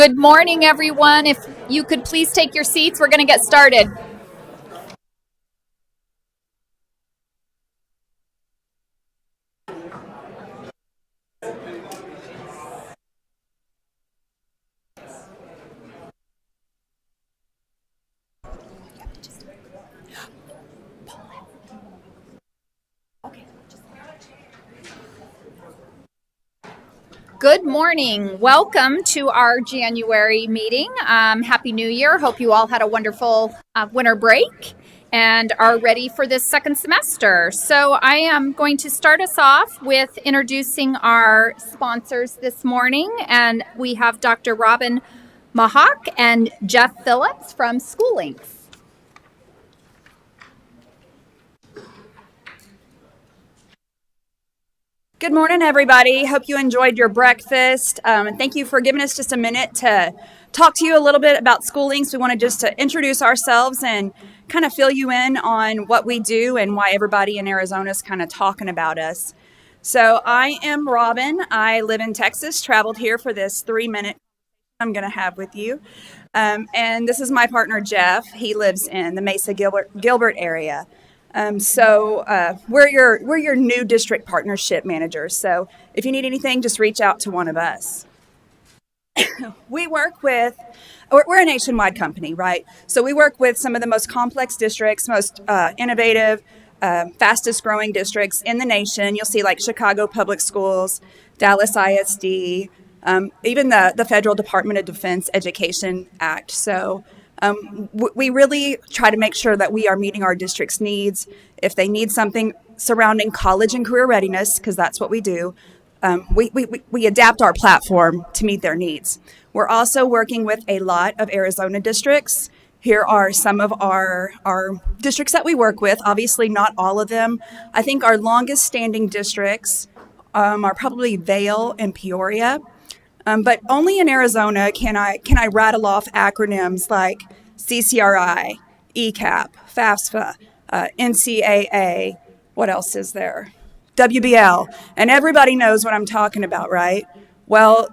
Good morning, everyone. If you could please take your seats, we're going to get started. Good morning. Welcome to our January meeting. Happy New Year. Hope you all had a wonderful winter break and are ready for this second semester. So I am going to start us off with introducing our sponsors this morning. And we have Dr. Robin Mahawk and Jeff Phillips from SchoolLinks. Good morning, everybody. Hope you enjoyed your breakfast. And thank you for giving us just a minute to talk to you a little bit about SchoolLinks. We wanted just to introduce ourselves and kind of fill you in on what we do and why everybody in Arizona is kind of talking about us. So I am Robin. I live in Texas, traveled here for this 3-minute I'm going to have with you. And this is my partner, Jeff. He lives in the Mesa Gilbert area. We're your new district partnership managers. So if you need anything, just reach out to one of us. We're a nationwide company, right? So we work with some of the most complex districts, most innovative, fastest growing districts in the nation. You'll see like Chicago Public Schools, Dallas ISD, even the Federal Department of Defense Education Act. So we really try to make sure that we are meeting our district's needs. If they need something surrounding college and career readiness, because that's what we do, we adapt our platform to meet their needs. We're also working with a lot of Arizona districts. Here are some of our districts that we work with. Obviously, not all of them. I think our longest standing districts are probably Vail and Peoria. But only in Arizona can I rattle off acronyms like CCRI, ECAP, FAFSA, NCAA. What else is there? WBL. And everybody knows what I'm talking about, right? Well,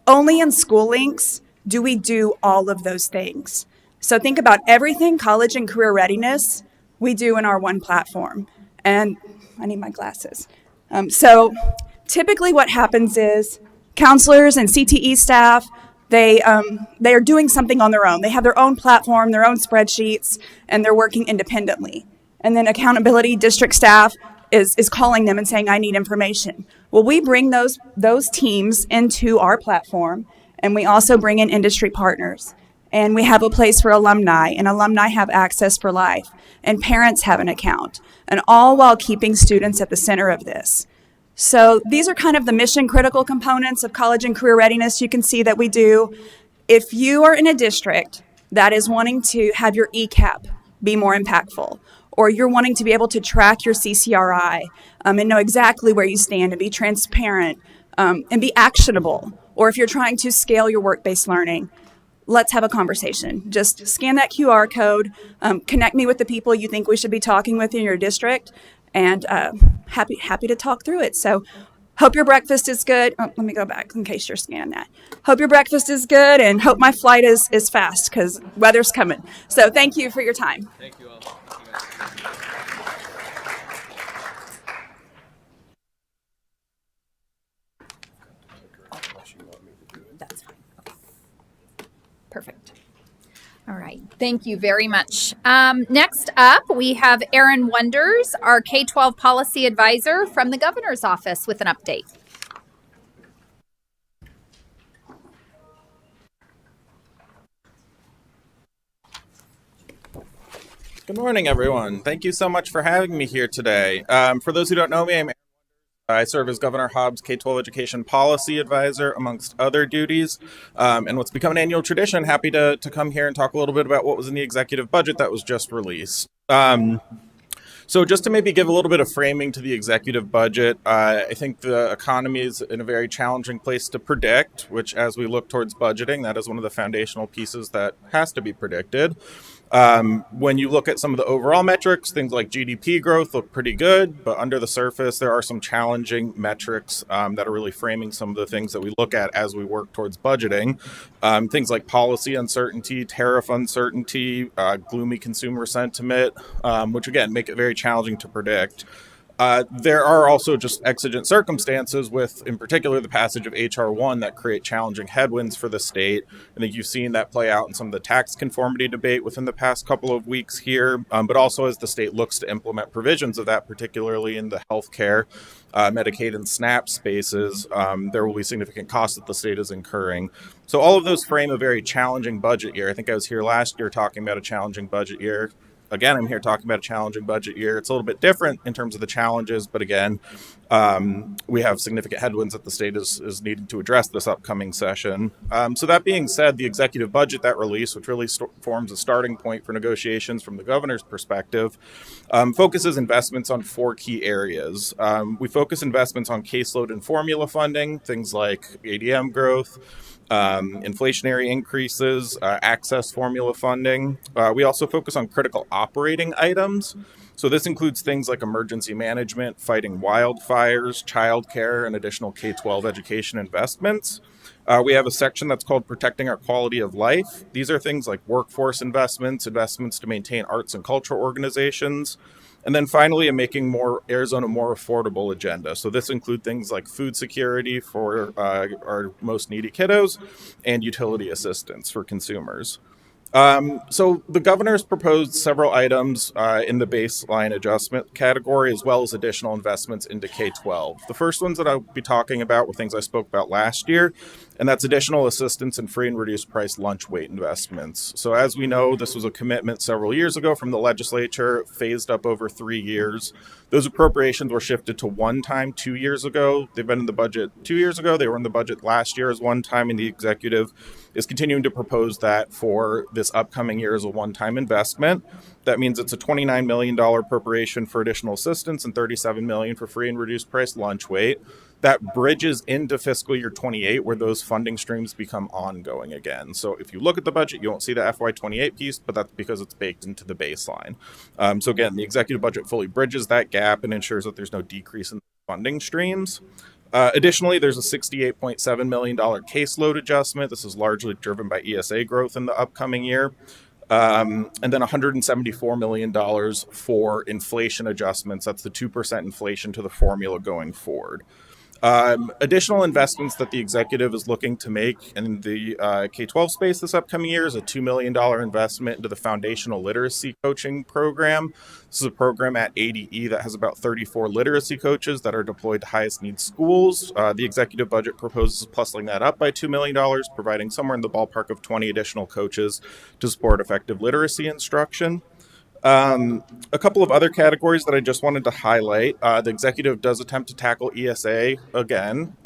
only in SchoolLinks do we do all of those things. So think about everything college and career readiness we do in our one platform. And I need my glasses. So typically what happens is counselors and CTE staff, they are doing something on their own. They have their own platform, their own spreadsheets, and they're working independently. And then accountability district staff is calling them and saying, I need information. Well, we bring those teams into our platform, and we also bring in industry partners. And we have a place for alumni, and alumni have access for life, and parents have an account, and all while keeping students at the center of this. So these are kind of the mission critical components of college and career readiness you can see that we do. If you are in a district that is wanting to have your ECAP be more impactful, or you're wanting to be able to track your CCRI and know exactly where you stand and be transparent and be actionable, or if you're trying to scale your work-based learning, let's have a conversation. Just scan that QR code, connect me with the people you think we should be talking with in your district, and happy to talk through it. So hope your breakfast is good. Oh, let me go back in case you're scanning that. Hope your breakfast is good, and hope my flight is fast because weather's coming. So thank you for your time. Thank you all. That's fine. Okay. Perfect. All right. Thank you very much. Next up, we have Erin Wonders, our K-12 policy advisor from the governor's office with an update. Good morning, everyone. Thank you so much for having me here today. For those who don't know me, I serve as Governor Hobbs' K-12 education policy advisor, amongst other duties. And what's become an annual tradition, happy to come here and talk a little bit about what was in the executive budget that was just released. So just to maybe give a little bit of framing to the executive budget, I think the economy is in a very challenging place to predict, which as we look towards budgeting, that is one of the foundational pieces that has to be predicted. When you look at some of the overall metrics, things like GDP growth look pretty good, but under the surface, there are some challenging metrics that are really framing some of the things that we look at as we work towards budgeting. Things like policy uncertainty, tariff uncertainty, gloomy consumer sentiment, which again make it very challenging to predict. There are also just exigent circumstances with, in particular, the passage of H.R. 1 that create challenging headwinds for the state. I think you've seen that play out in some of the tax conformity debate within the past couple of weeks here, but also as the state looks to implement provisions of that, particularly in the healthcare, Medicaid, and SNAP spaces, there will be significant costs that the state is incurring. So all of those frame a very challenging budget year. I think I was here last year talking about a challenging budget year. Again, I'm here talking about a challenging budget year. It's a little bit different in terms of the challenges, but again, we have significant headwinds that the state is needing to address this upcoming session. So that being said, the executive budget that release, which really forms a starting point for negotiations from the governor's perspective, focuses investments on 4 key areas. We focus investments on caseload and formula funding, things like ADM growth, inflationary increases, access formula funding. We also focus on critical operating items. So this includes things like emergency management, fighting wildfires, childcare, and additional K-12 education investments. We have a section that's called Protecting Our Quality of Life. These are things like workforce investments, investments to maintain arts and cultural organizations, and then finally, a making Arizona more affordable agenda. So this includes things like food security for our most needy kiddos and utility assistance for consumers. So the governor's proposed several items in the baseline adjustment category, as well as additional investments into K-12. The first ones that I'll be talking about were things I spoke about last year, and that's additional assistance in free and reduced price lunch weight investments. So as we know, this was a commitment several years ago from the legislature, phased up over 3 years. Those appropriations were shifted to one time 2 years ago. They've been in the budget 2 years ago. They were in the budget last year as one time, and the executive is continuing to propose that for this upcoming year as a one-time investment. That means it's a $29 million appropriation for additional assistance and $37 million for free and reduced price lunch weight. That bridges into fiscal year 28, where those funding streams become ongoing again. So if you look at the budget, you won't see the FY28 piece, but that's because it's baked into the baseline. So again, the executive budget fully bridges that gap and ensures that there's no decrease in funding streams. Additionally, there's a $68.7 million caseload adjustment. This is largely driven by ESA growth in the upcoming year. And then $174 million for inflation adjustments. That's the 2% inflation to the formula going forward. Additional investments that the executive is looking to make in the K-12 space this upcoming year is a $2 million investment into the foundational literacy coaching program. This is a program at ADE that has about 34 literacy coaches that are deployed to highest need schools. The executive budget proposes plusing that up by $2 million, providing somewhere in the ballpark of 20 additional coaches to support effective literacy instruction. A couple of other categories that I just wanted to highlight. The executive does attempt to tackle ESA again.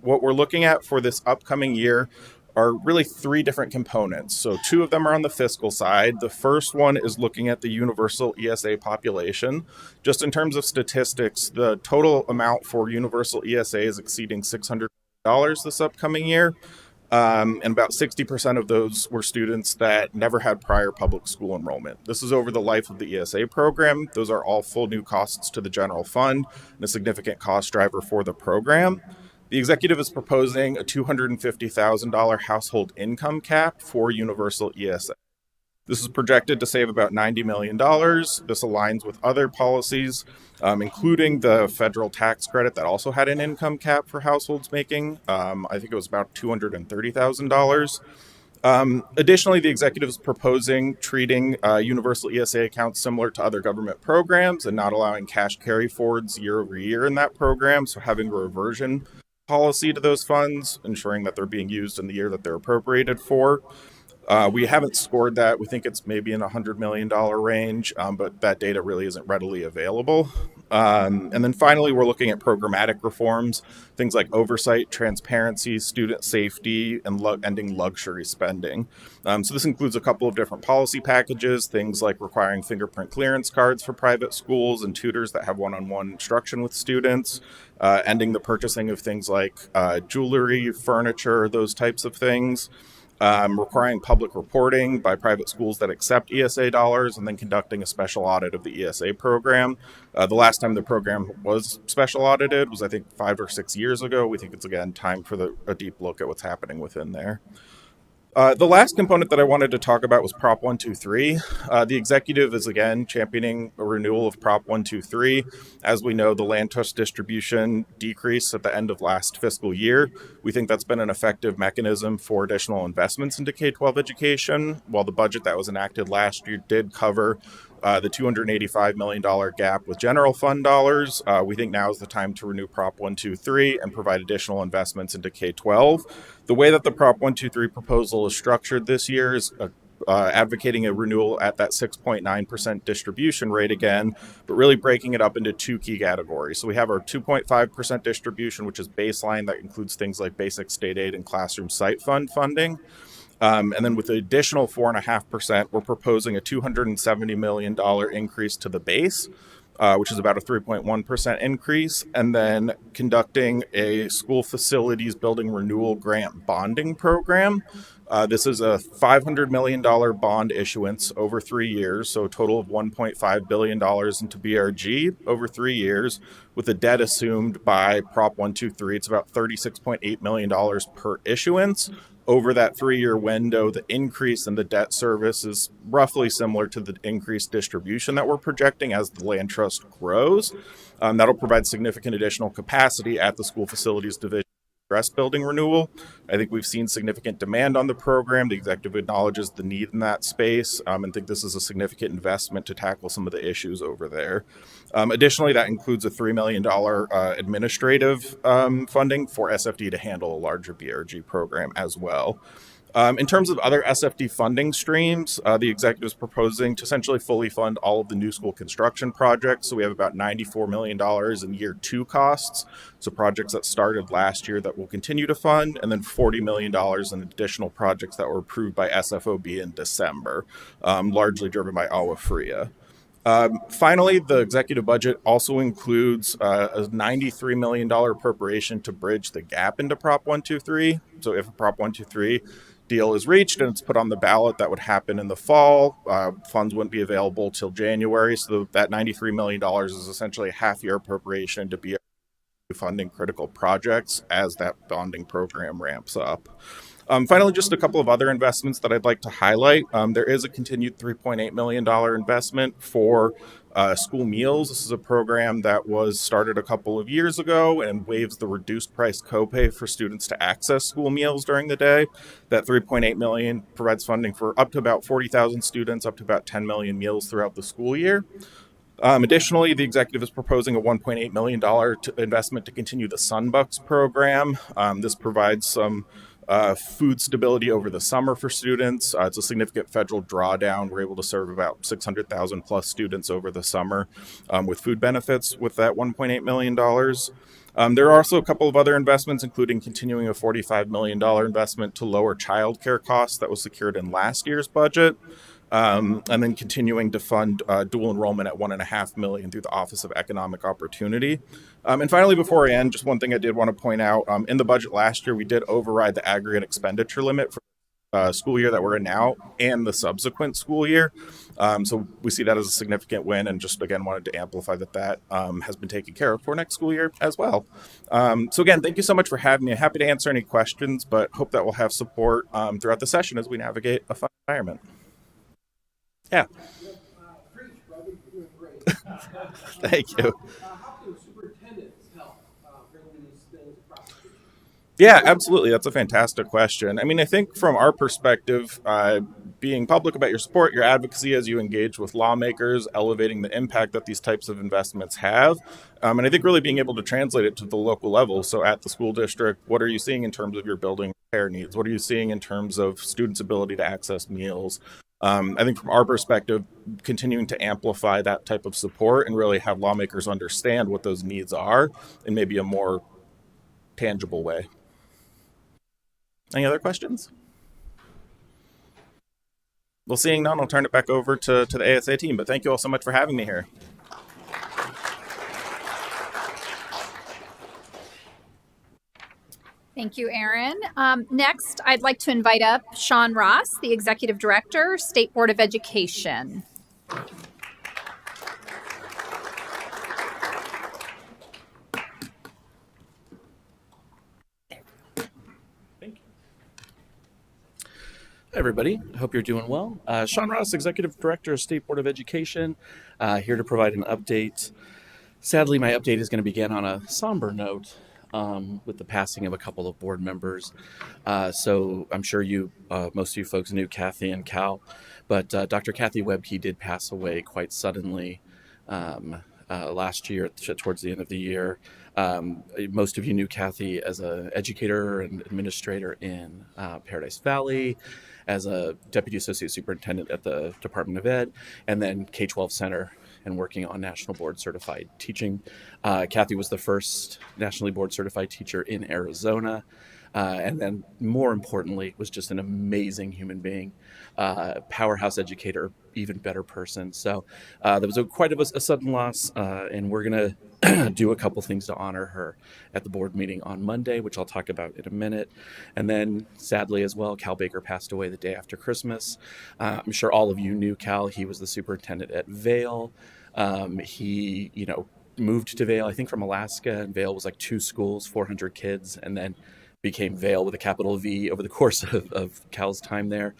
What we're looking at for this upcoming year are really 3 different components. So 2 of them are on the fiscal side. The first one is looking at the universal ESA population. Just in terms of statistics, the total amount for universal ESA is exceeding $600 this upcoming year. And about 60% of those were students that never had prior public school enrollment. This is over the life of the ESA program. Those are all full new costs to the general fund and a significant cost driver for the program. The executive is proposing a $250,000 household income cap for universal ESA. This is projected to save about $90 million. This aligns with other policies, including the federal tax credit that also had an income cap for households making, I think it was about $230,000. Additionally, the executive is proposing treating universal ESA accounts similar to other government programs and not allowing cash carry forwards year over year in that program, so having a reversion policy to those funds, ensuring that they're being used in the year that they're appropriated for. We haven't scored that. We think it's maybe in a $100 million range, but that data really isn't readily available. And then finally, we're looking at programmatic reforms, things like oversight, transparency, student safety, and ending luxury spending. So this includes a couple of different policy packages, things like requiring fingerprint clearance cards for private schools and tutors that have one-on-one instruction with students, ending the purchasing of things like jewelry, furniture, those types of things. requiring public reporting by private schools that accept ESA dollars, and then conducting a special audit of the ESA program. The last time the program was special audited was, I think, 5 or 6 years ago. We think it's, again, time for a deep look at what's happening within there. The last component that I wanted to talk about was Prop 123. The executive is, again, championing a renewal of Prop 123. As we know, the land trust distribution decreased at the end of last fiscal year. We think that's been an effective mechanism for additional investments into K-12 education. While the budget that was enacted last year did cover the $285 million gap with general fund dollars, we think now is the time to renew Prop 123 and provide additional investments into K-12. The way that the Prop 123 proposal is structured this year is advocating a renewal at that 6.9% distribution rate again, but really breaking it up into two key categories. So we have our 2.5% distribution, which is baseline, that includes things like basic state aid and classroom site fund funding. And then with the additional 4.5%, we're proposing a $270 million increase to the base, which is about a 3.1% increase, and then conducting a school facilities building renewal grant bonding program. This is a $500 million bond issuance over 3 years, so a total of $1.5 billion into BRG over 3 years, with the debt assumed by Prop 123. It's about $36.8 million per issuance. Over that 3-year window, the increase in the debt service is roughly similar to the increased distribution that we're projecting as the land trust grows. That'll provide significant additional capacity at the school facilities division address building renewal. I think we've seen significant demand on the program. The executive acknowledges the need in that space, and think this is a significant investment to tackle some of the issues over there. Additionally, that includes a $3 million administrative funding for SFD to handle a larger BRG program as well. In terms of other SFD funding streams, the executive is proposing to essentially fully fund all of the new school construction projects. So we have about $94 million in year 2 costs. So projects that started last year that we'll continue to fund, and then $40 million in additional projects that were approved by SFOB in December, largely driven by AWA FRIA. Finally, the executive budget also includes a $93 million appropriation to bridge the gap into Prop 123. So if a Prop 123 deal is reached and it's put on the ballot, that would happen in the fall. Funds wouldn't be available till January. So that $93 million is essentially a half-year appropriation to be funding critical projects as that bonding program ramps up. Finally, just a couple of other investments that I'd like to highlight. There is a continued $3.8 million investment for school meals. This is a program that was started a couple of years ago and waives the reduced price copay for students to access school meals during the day. That $3.8 million provides funding for up to about 40,000 students, up to about 10 million meals throughout the school year. Additionally, the executive is proposing a $1.8 million investment to continue the Sunbucks program. This provides some food stability over the summer for students. It's a significant federal drawdown. We're able to serve about 600,000 plus students over the summer with food benefits with that $1.8 million. There are also a couple of other investments, including continuing a $45 million investment to lower childcare costs that was secured in last year's budget. And then continuing to fund dual enrollment at $1.5 million through the Office of Economic Opportunity. And finally, before I end, just one thing I did want to point out. In the budget last year, we did override the aggregate expenditure limit for school year that we're in now and the subsequent school year. So we see that as a significant win, and just, again, wanted to amplify that has been taken care of for next school year as well. So again, thank you so much for having me. I'm happy to answer any questions, but hope that we'll have support throughout the session as we navigate a fun environment. Yeah. Thank you. How can superintendents help bring these things across? Yeah, absolutely. That's a fantastic question. I mean, I think from our perspective, being public about your support, your advocacy as you engage with lawmakers, elevating the impact that these types of investments have, and I think really being able to translate it to the local level. So at the school district, what are you seeing in terms of your building repair needs? What are you seeing in terms of students' ability to access meals? I think from our perspective, continuing to amplify that type of support and really have lawmakers understand what those needs are in maybe a more tangible way. Any other questions? Well, seeing none, I'll turn it back over to the ASA team, but thank you all so much for having me here. Thank you, Erin. Next, I'd like to invite up Sean Ross, the Executive Director, State Board of Education. Hi, everybody. I hope you're doing well. Sean Ross, Executive Director of State Board of Education, here to provide an update. Sadly, my update is going to begin on a somber note with the passing of a couple of board members. So I'm sure most of you folks knew Kathy and Cal, but Dr. Kathy Webke did pass away quite suddenly last year, towards the end of the year. Most of you knew Kathy as an educator and administrator in Paradise Valley, as a deputy associate superintendent at the Department of Ed, and then K-12 Center and working on national board certified teaching. Kathy was the first nationally board certified teacher in Arizona. And then more importantly, was just an amazing human being, powerhouse educator, even better person. So there was quite a sudden loss, and we're going to do a couple things to honor her at the board meeting on Monday, which I'll talk about in a minute. And then sadly as well, Cal Baker passed away the day after Christmas. I'm sure all of you knew Cal. He was the superintendent at Vail. He, moved to Vail, I think from Alaska, and Vail was like 2 schools, 400 kids, and then became Vail with a capital V over the course of Cal's time there.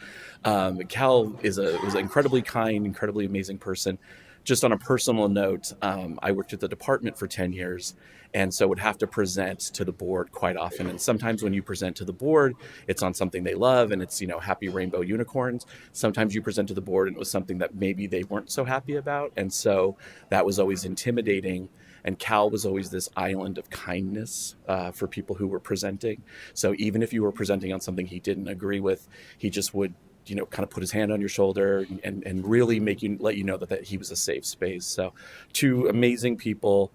Cal was an incredibly kind, incredibly amazing person. Just on a personal note, I worked at the department for 10 years, and so would have to present to the board quite often. And sometimes when you present to the board, it's on something they love, and it's, happy rainbow unicorns. Sometimes you present to the board, and it was something that maybe they weren't so happy about. And so that was always intimidating. And Cal was always this island of kindness for people who were presenting. So even if you were presenting on something he didn't agree with, he just would, kind of put his hand on your shoulder and really let you know that he was a safe space. So 2 amazing people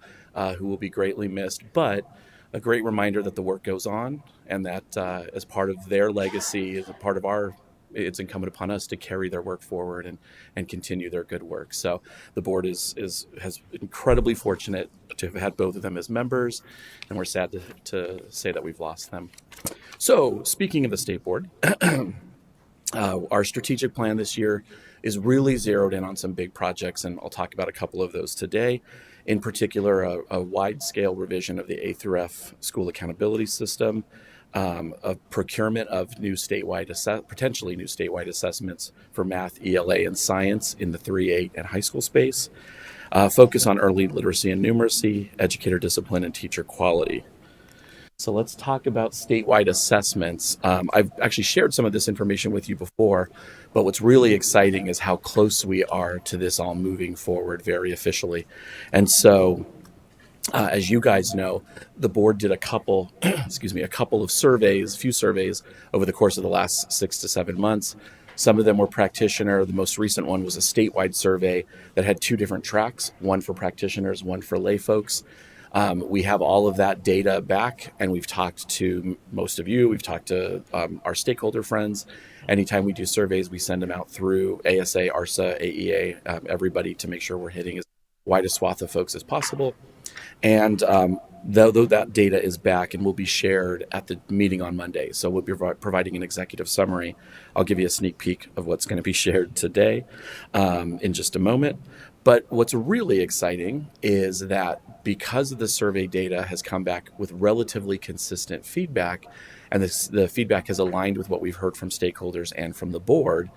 who will be greatly missed, but a great reminder that the work goes on, and that as part of their legacy, as a part of it's incumbent upon us to carry their work forward and continue their good work. So the board has incredibly fortunate to have had both of them as members, and we're sad to say that we've lost them. So speaking of the state board, our strategic plan this year is really zeroed in on some big projects, and I'll talk about a couple of those today. In particular, a wide-scale revision of the A through F school accountability system, a procurement of potentially new statewide assessments for math, ELA, and science in the 3-8 and high school space, focus on early literacy and numeracy, educator discipline, and teacher quality. So let's talk about statewide assessments. I've actually shared some of this information with you before, but what's really exciting is how close we are to this all moving forward very officially. And so as you guys know, the board did a couple of surveys, few surveys over the course of the last 6 to 7 months. Some of them were practitioner. The most recent one was a statewide survey that had 2 different tracks, one for practitioners, one for lay folks. We have all of that data back, and we've talked to most of you. We've talked to our stakeholder friends. Anytime we do surveys, we send them out through ASA, ARSA, AEA, everybody, to make sure we're hitting as wide a swath of folks as possible. And though that data is back and will be shared at the meeting on Monday, so we'll be providing an executive summary. I'll give you a sneak peek of what's going to be shared today in just a moment. But what's really exciting is that because the survey data has come back with relatively consistent feedback, and the feedback has aligned with what we've heard from stakeholders and from the board,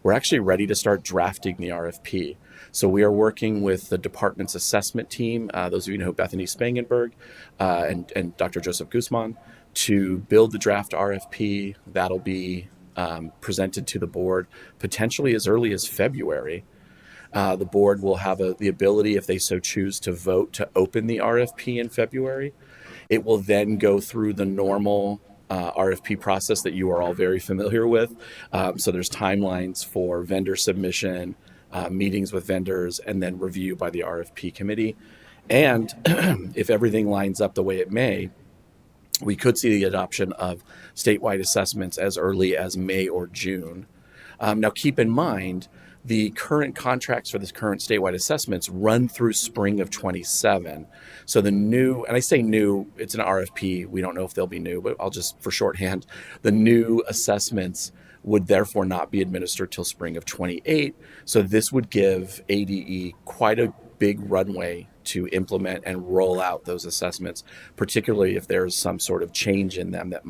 we're actually ready to start drafting the RFP. So we are working with the department's assessment team, those of you know Bethany Spangenberg and Dr. Joseph Guzman, to build the draft RFP. That'll be presented to the board potentially as early as February. The board will have the ability, if they so choose, to vote to open the RFP in February. It will then go through the normal RFP process that you are all very familiar with. So there's timelines for vendor submission, meetings with vendors, and then review by the RFP committee. And if everything lines up the way it may, we could see the adoption of statewide assessments as early as May or June. Now, keep in mind, The current contracts for the current statewide assessments run through spring of 27. So the new, and I say new, it's an RFP. We don't know if they'll be new, but I'll just, for shorthand, the new assessments would therefore not be administered till spring of 28. So this would give ADE quite a big runway to implement and roll out those assessments, particularly if there's some sort of change in them that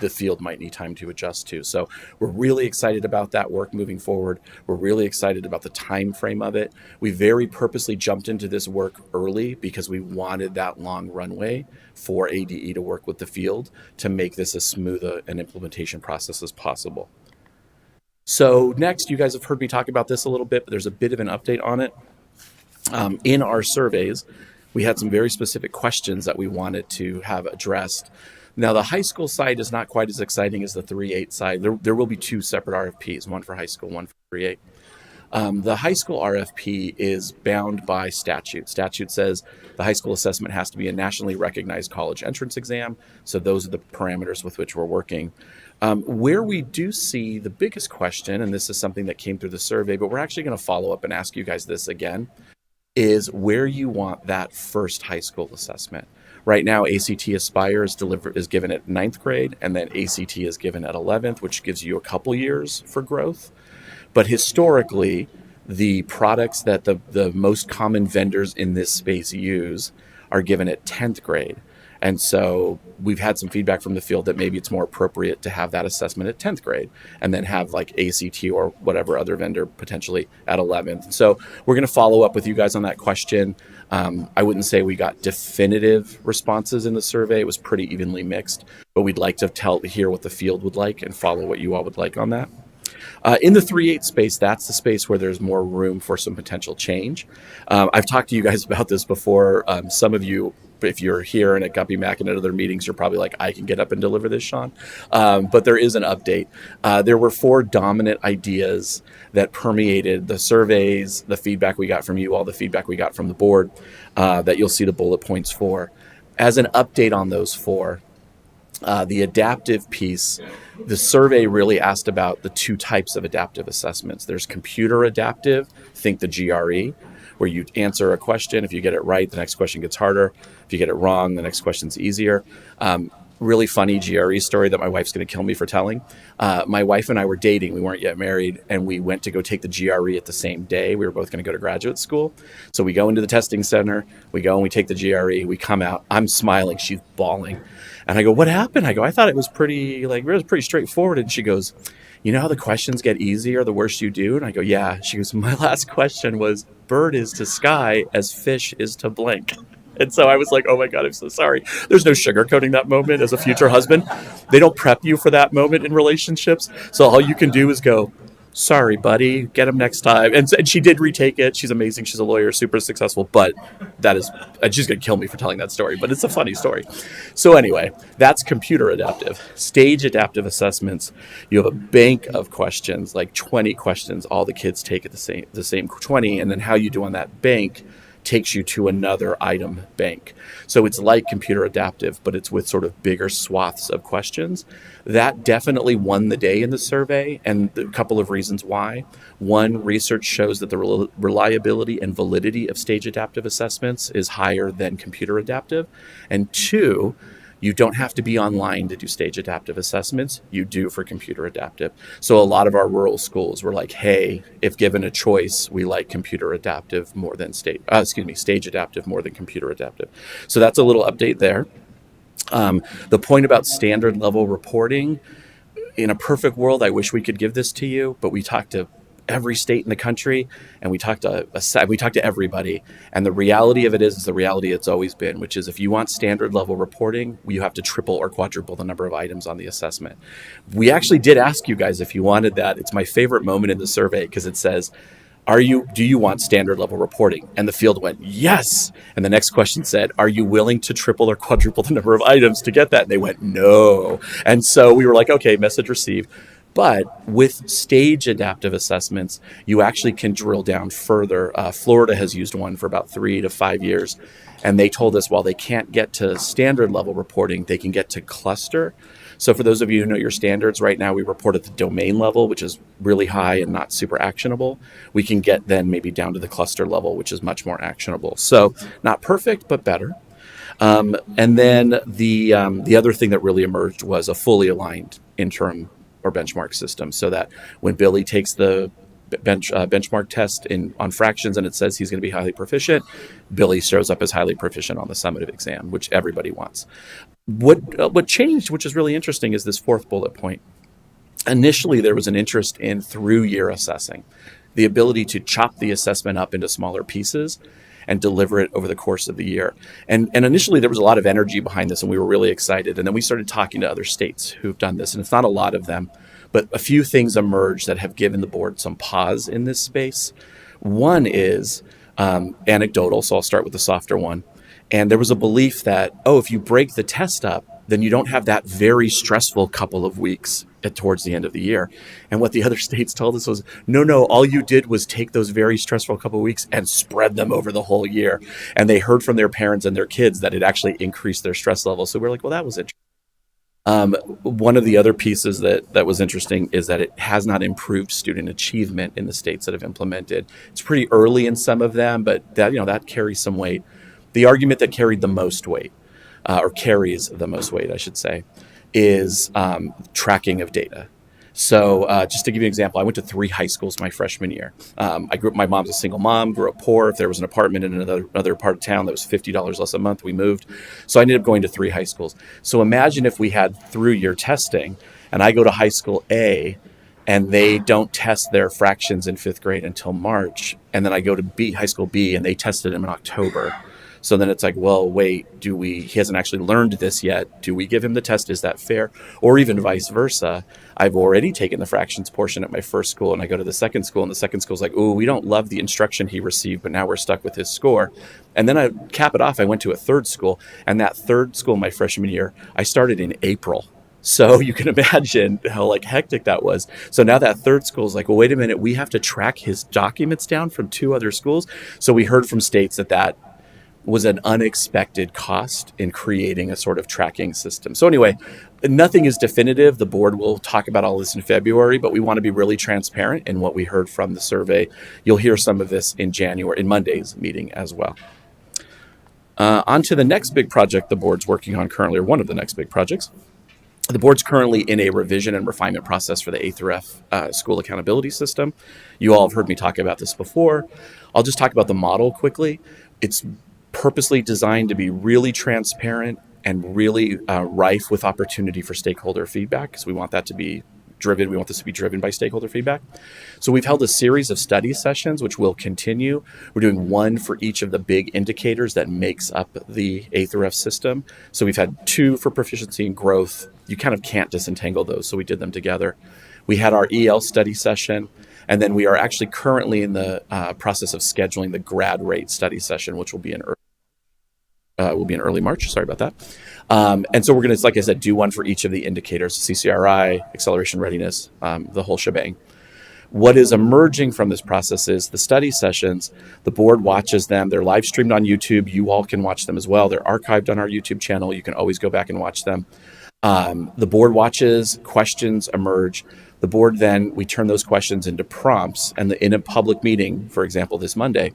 the field might need time to adjust to. So we're really excited about that work moving forward. We're really excited about the time frame of it. We very purposely jumped into this work early because we wanted that long runway for ADE to work with the field to make this as smooth an implementation process as possible. So next, you guys have heard me talk about this a little bit, but there's a bit of an update on it. In our surveys, we had some very specific questions that we wanted to have addressed. Now, the high school side is not quite as exciting as the 3-8 side. There will be two separate RFPs, one for high school, one for 3-8. The high school RFP is bound by statute. Statute says the high school assessment has to be a nationally recognized college entrance exam. So those are the parameters with which we're working. Where we do see the biggest question, and this is something that came through the survey, but we're actually going to follow up and ask you guys this again, is where you want that first high school assessment. Right now, ACT Aspire is given at 9th grade, and then ACT is given at 11th, which gives you a couple years for growth. But historically, the products that the most common vendors in this space use are given at 10th grade. And so we've had some feedback from the field that maybe it's more appropriate to have that assessment at 10th grade and then have like ACT or whatever other vendor potentially at 11th. So we're going to follow up with you guys on that question. I wouldn't say we got definitive responses in the survey. It was pretty evenly mixed, but we'd like to hear what the field would like and follow what you all would like on that. In the 3-8 space, that's the space where there's more room for some potential change. I've talked to you guys about this before. Some of you, if you're here and at Guppy Mac and at other meetings, you're probably like, I can get up and deliver this, Sean. But there is an update. There were 4 dominant ideas that permeated the surveys, the feedback we got from you all, the feedback we got from the board, that you'll see the bullet points for. As an update on those 4, the adaptive piece, the survey really asked about the 2 types of adaptive assessments. There's computer adaptive, think the GRE, where you answer a question. If you get it right, the next question gets harder. If you get it wrong, the next question's easier. Really funny GRE story that my wife's going to kill me for telling. My wife and I were dating. We weren't yet married, and we went to go take the GRE at the same day. We were both going to go to graduate school. So we go into the testing center. We go and we take the GRE. We come out. I'm smiling. She's bawling. And I go, what happened? I go, I thought it was pretty straightforward. And she goes, you know how the questions get easier the worse you do? And I go, yeah. She goes, my last question was, bird is to sky as fish is to blank. And so I was like, oh my God, I'm so sorry. There's no sugarcoating that moment as a future husband. They don't prep you for that moment in relationships. So all you can do is go, sorry, buddy, get him next time. And she did retake it. She's amazing. She's a lawyer, super successful. But she's going to kill me for telling that story. But it's a funny story. So anyway, that's computer adaptive. Stage adaptive assessments, you have a bank of questions, like 20 questions. All the kids take at the same 20. And then how you do on that bank takes you to another item bank. So it's like computer adaptive, but it's with sort of bigger swaths of questions. That definitely won the day in the survey, and a couple of reasons why. One, research shows that the reliability and validity of stage adaptive assessments is higher than computer adaptive. And 2, you don't have to be online to do stage adaptive assessments. You do for computer adaptive. So a lot of our rural schools were like, hey, if given a choice, we like computer adaptive more than stage adaptive more than computer adaptive. So that's a little update there. The point about standard level reporting, in a perfect world, I wish we could give this to you, but we talked to every state in the country, and we talked to everybody. And the reality of it is the reality it's always been, which is if you want standard level reporting, you have to triple or quadruple the number of items on the assessment. We actually did ask you guys if you wanted that. It's my favorite moment in the survey because it says, do you want standard level reporting? And the field went, yes. And the next question said, are you willing to triple or quadruple the number of items to get that? And they went, no. And so we were like, okay, message received. But with stage adaptive assessments, you actually can drill down further. Florida has used one for about 3 to 5 years. And they told us while they can't get to standard level reporting, they can get to cluster. So for those of you who know your standards, right now we report at the domain level, which is really high and not super actionable. We can get then maybe down to the cluster level, which is much more actionable. So not perfect, but better. And then the other thing that really emerged was a fully aligned interim or benchmark system, so that when Billy takes the benchmark test on fractions and it says he's going to be highly proficient, Billy shows up as highly proficient on the summative exam, which everybody wants. What changed, which is really interesting, is this fourth bullet point. Initially, there was an interest in through-year assessing, the ability to chop the assessment up into smaller pieces and deliver it over the course of the year. And initially, there was a lot of energy behind this, and we were really excited. And then we started talking to other states who've done this, and it's not a lot of them, but a few things emerged that have given the board some pause in this space. One is anecdotal, so I'll start with the softer one. And there was a belief that, if you break the test up, then you don't have that very stressful couple of weeks towards the end of the year. And what the other states told us was, no, all you did was take those very stressful couple of weeks and spread them over the whole year. And they heard from their parents and their kids that it actually increased their stress level. So we're like, well, that was interesting. One of the other pieces that was interesting is that it has not improved student achievement in the states that have implemented. It's pretty early in some of them, but that carries some weight. The argument that carried the most weight, or carries the most weight, I should say, is tracking of data. So just to give you an example, I went to 3 high schools my freshman year. My mom's a single mom, grew up poor. If there was an apartment in another part of town that was $50 less a month, we moved. So I ended up going to 3 high schools. So imagine if we had through-year testing, and I go to high school A, and they don't test their fractions in 5th grade until March, and then I go to high school B, and they tested them in October. So then it's like, well, wait, he hasn't actually learned this yet. Do we give him the test? Is that fair? Or even vice versa. I've already taken the fractions portion at my first school, and I go to the second school, and the second school's like, we don't love the instruction he received, but now we're stuck with his score. And then I cap it off. I went to a third school, and that third school my freshman year, I started in April. So you can imagine how hectic that was. So now that third school is like, well, wait a minute, we have to track his documents down from 2 other schools. So we heard from states that was an unexpected cost in creating a sort of tracking system. So anyway, nothing is definitive. The board will talk about all this in February, but we want to be really transparent in what we heard from the survey. You'll hear some of this in Monday's meeting as well. On to the next big project the board's working on currently, or one of the next big projects. The board's currently in a revision and refinement process for the A through F school accountability system. You all have heard me talk about this before. I'll just talk about the model quickly. It's purposely designed to be really transparent and really rife with opportunity for stakeholder feedback, because we want that to be driven. We want this to be driven by stakeholder feedback. So we've held a series of study sessions, which will continue. We're doing one for each of the big indicators that makes up the A through F system. So we've had 2 for proficiency and growth. You kind of can't disentangle those, so we did them together. We had our EL study session, and then we are actually currently in the process of scheduling the grad rate study session, which will be in early March. Sorry about that. And so we're going to, like I said, do one for each of the indicators: CCRI, acceleration readiness, the whole shebang. What is emerging from this process is the study sessions. The board watches them. They're live streamed on YouTube. You all can watch them as well. They're archived on our YouTube channel. You can always go back and watch them. The board watches, questions emerge. The board then, we turn those questions into prompts, and in a public meeting, for example, this Monday,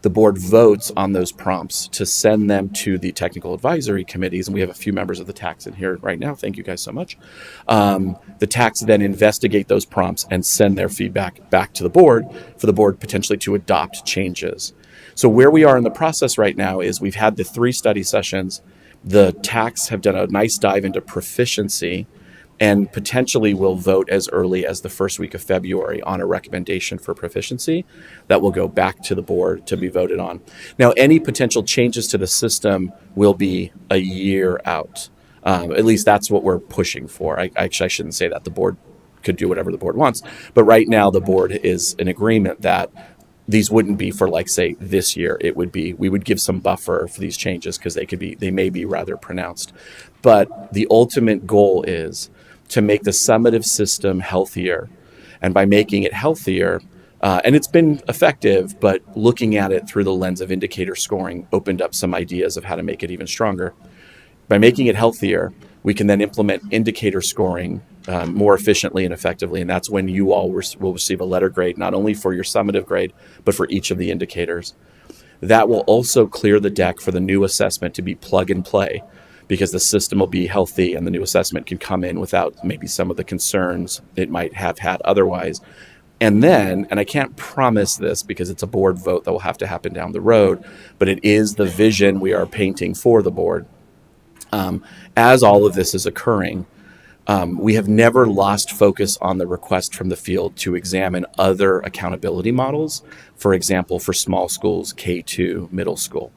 the board votes on those prompts to send them to the technical advisory committees. And we have a few members of the TACs in here right now. Thank you guys so much. The TACs then investigate those prompts and send their feedback back to the board for the board potentially to adopt changes. So where we are in the process right now is we've had the 3 study sessions. The TACs have done a nice dive into proficiency, and potentially will vote as early as the first week of February on a recommendation for proficiency that will go back to the board to be voted on. Now, any potential changes to the system will be a year out. At least that's what we're pushing for. I shouldn't say that. The board could do whatever the board wants. But right now, the board is in agreement that these wouldn't be for, say, this year. We would give some buffer for these changes because they may be rather pronounced. But the ultimate goal is to make the summative system healthier. And by making it healthier, and it's been effective, but looking at it through the lens of indicator scoring opened up some ideas of how to make it even stronger. By making it healthier, we can then implement indicator scoring more efficiently and effectively, and that's when you all will receive a letter grade, not only for your summative grade, but for each of the indicators. That will also clear the deck for the new assessment to be plug and play, because the system will be healthy and the new assessment can come in without maybe some of the concerns it might have had otherwise. And then, and I can't promise this because it's a board vote that will have to happen down the road, but it is the vision we are painting for the board. As all of this is occurring, we have never lost focus on the request from the field to examine other accountability models, for example, for small schools, K-2, middle school.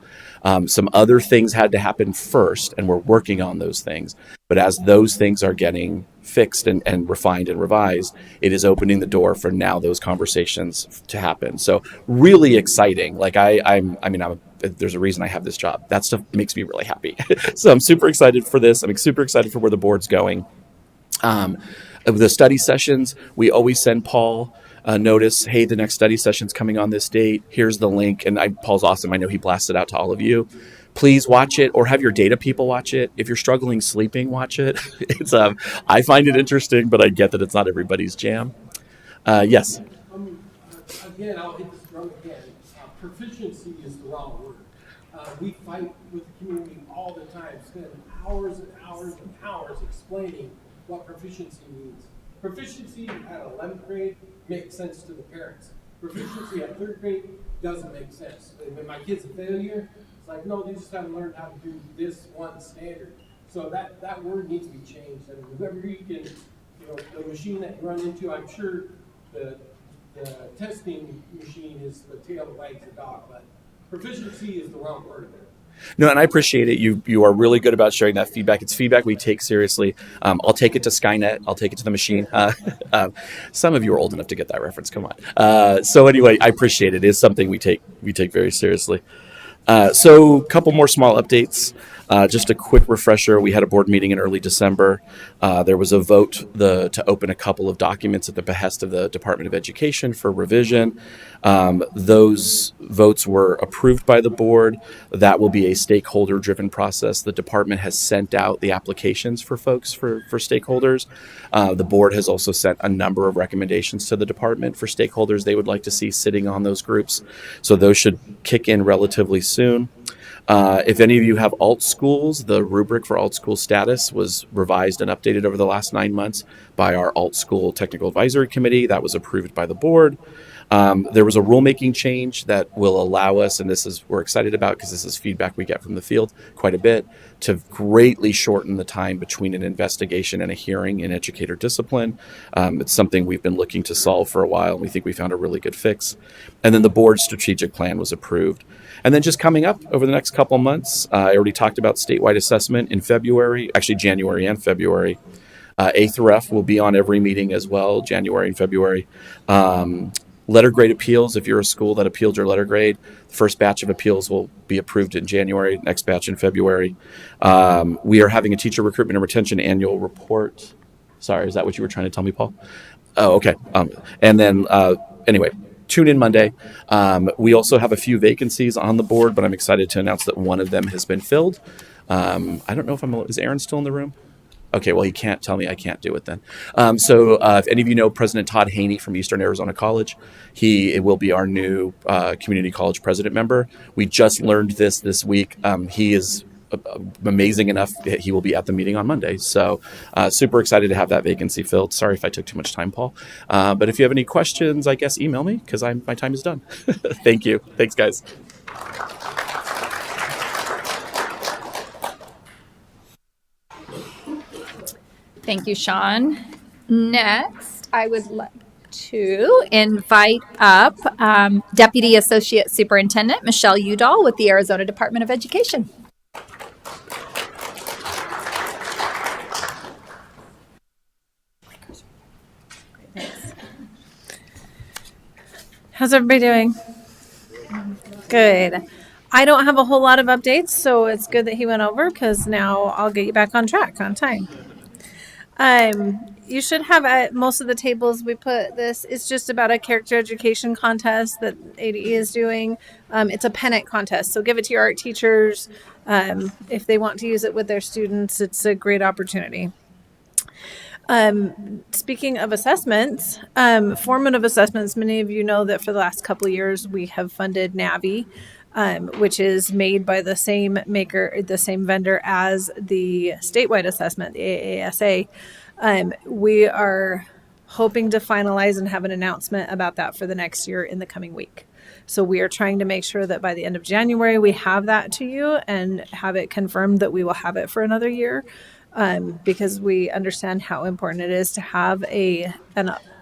Some other things had to happen first, and we're working on those things. But as those things are getting fixed and refined and revised, it is opening the door for now those conversations to happen. So really exciting. Like there's a reason I have this job. That stuff makes me really happy. So I'm super excited for this. I'm super excited for where the board's going. The study sessions, we always send Paul a notice, hey, the next study session's coming on this date. Here's the link. And Paul's awesome. I know he blasted out to all of you. Please watch it, or have your data people watch it. If you're struggling sleeping, watch it. It's I find it interesting, but I get that it's not everybody's jam. Yes. Again, I'll hit this drum again. Proficiency is the wrong word. We fight with the community all the time, spend hours and hours and hours explaining what proficiency means. Proficiency at 11th grade makes sense to the parents. Proficiency at 3rd grade doesn't make sense. When my kid's a failure, it's like, no, they just haven't learned how to do this one standard. So that word needs to be changed. And whoever you can, the machine that you run into, I'm sure the testing machine is the tail that wags the dog, but proficiency is the wrong word there. No, and I appreciate it. You are really good about sharing that feedback. It's feedback we take seriously. I'll take it to Skynet. I'll take it to the machine. Some of you are old enough to get that reference. Come on. So anyway, I appreciate it. It is something we take very seriously. So a couple more small updates. Just a quick refresher. We had a board meeting in early December. There was a vote to open a couple of documents at the behest of the Department of Education for revision. Those votes were approved by the board. That will be a stakeholder-driven process. The department has sent out the applications for folks, for stakeholders. The board has also sent a number of recommendations to the department for stakeholders they would like to see sitting on those groups. So those should kick in relatively soon. If any of you have alt schools, the rubric for alt school status was revised and updated over the last 9 months by our alt school technical advisory committee. That was approved by the board. There was a rulemaking change that will allow us, and we're excited about because this is feedback we get from the field quite a bit, to greatly shorten the time between an investigation and a hearing in educator discipline. It's something we've been looking to solve for a while, and we think we found a really good fix. And then the board's strategic plan was approved. And then just coming up over the next couple months, I already talked about statewide assessment in February, actually January and February. A through F will be on every meeting as well, January and February. Letter grade appeals, if you're a school that appealed your letter grade, the first batch of appeals will be approved in January, next batch in February. We are having a teacher recruitment and retention annual report. Sorry, is that what you were trying to tell me, Paul? Oh, okay. And then, anyway, tune in Monday. We also have a few vacancies on the board, but I'm excited to announce that one of them has been filled. I don't know if is Aaron still in the room? Okay, well, he can't tell me I can't do it then. So if any of you know President Todd Haney from Eastern Arizona College, he will be our new community college president member. We just learned this week. He is amazing enough that he will be at the meeting on Monday. So super excited to have that vacancy filled. Sorry if I took too much time, Paul. But if you have any questions, I guess email me because my time is done. Thank you. Thanks, guys. Thank you, Sean. Next, I would like to invite up Deputy Associate Superintendent Michelle Udall with the Arizona Department of Education. How's everybody doing? Good. I don't have a whole lot of updates, so it's good that he went over because now I'll get you back on track on time. You should have at most of the tables we put this. It's just about a character education contest that ADE is doing. It's a pennant contest, so give it to your art teachers. If they want to use it with their students, it's a great opportunity. Speaking of assessments, formative assessments, many of you know that for the last couple of years we have funded NAVI, which is made by the same maker, the same vendor as the statewide assessment, the ASA. We are hoping to finalize and have an announcement about that for the next year in the coming week. So we are trying to make sure that by the end of January we have that to you and have it confirmed that we will have it for another year. Because we understand how important it is to have an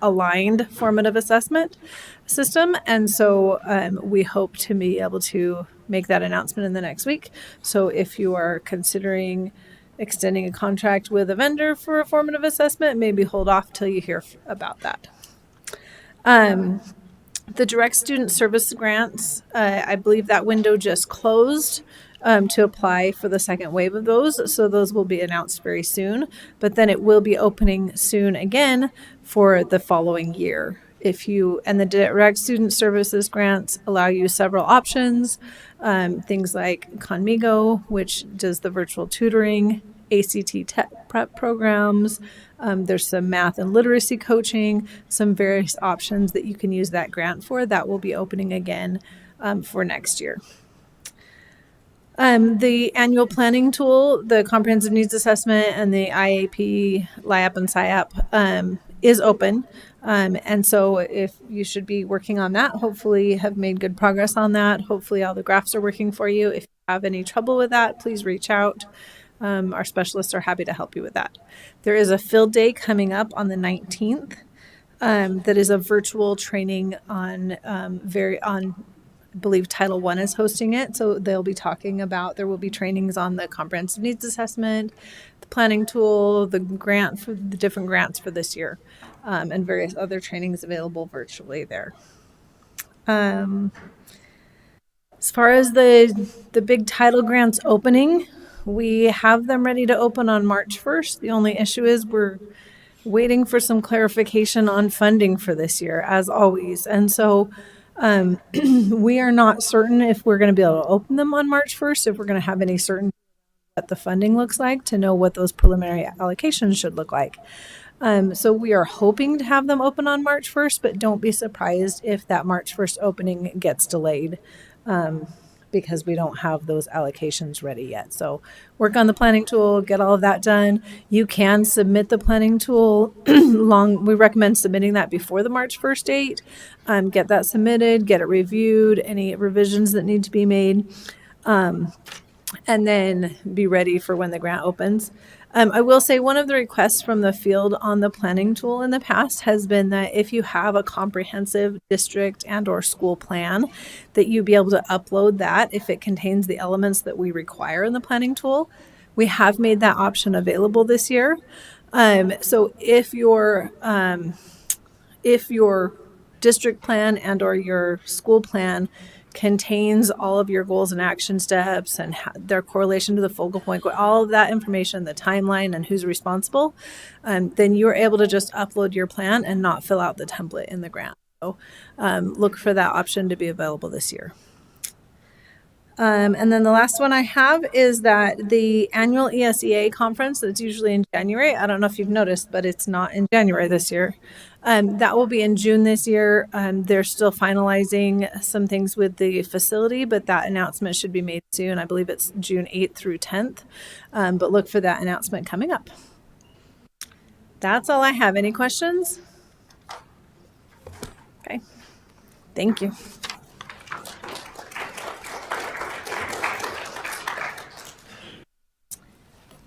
aligned formative assessment system. And so we hope to be able to make that announcement in the next week. So if you are considering extending a contract with a vendor for a formative assessment, maybe hold off till you hear about that. The direct student service grants, I believe that window just closed to apply for the second wave of those. So those will be announced very soon, but then it will be opening soon again for the following year. And the direct student services grants allow you several options, things like Conmigo, which does the virtual tutoring, ACT prep programs. There's some math and literacy coaching, some various options that you can use that grant for. That will be opening again for next year. The annual planning tool, the comprehensive needs assessment, and the IAP, LIAP, and SIAP is open. And so if you should be working on that, hopefully have made good progress on that. Hopefully all the graphs are working for you. If you have any trouble with that, please reach out. Our specialists are happy to help you with that. There is a field day coming up on the 19th that is a virtual training on I believe Title I is hosting it. So they'll be talking about, there will be trainings on the comprehensive needs assessment, the planning tool, the different grants for this year, and various other trainings available virtually there. As far as the big title grants opening, we have them ready to open on March 1st. The only issue is we're waiting for some clarification on funding for this year, as always. And so we are not certain if we're going to be able to open them on March 1st, if we're going to have any certainty what the funding looks like to know what those preliminary allocations should look like. So we are hoping to have them open on March 1st, but don't be surprised if that March 1st opening gets delayed because we don't have those allocations ready yet. So work on the planning tool, get all of that done. You can submit the planning tool we recommend submitting that before the March 1st date. Get that submitted, get it reviewed, any revisions that need to be made, and then be ready for when the grant opens. I will say one of the requests from the field on the planning tool in the past has been that if you have a comprehensive district and or school plan, that you be able to upload that if it contains the elements that we require in the planning tool. We have made that option available this year. So if your district plan and or your school plan contains all of your goals and action steps and their correlation to the focal point, all of that information, the timeline and who's responsible, then you're able to just upload your plan and not fill out the template in the grant. So look for that option to be available this year. And then the last one I have is that the annual ESEA conference that's usually in January, I don't know if you've noticed, but it's not in January this year. That will be in June this year. They're still finalizing some things with the facility, but that announcement should be made soon. I believe it's June 8th through 10th, but look for that announcement coming up. That's all I have. Any questions? Okay. Thank you.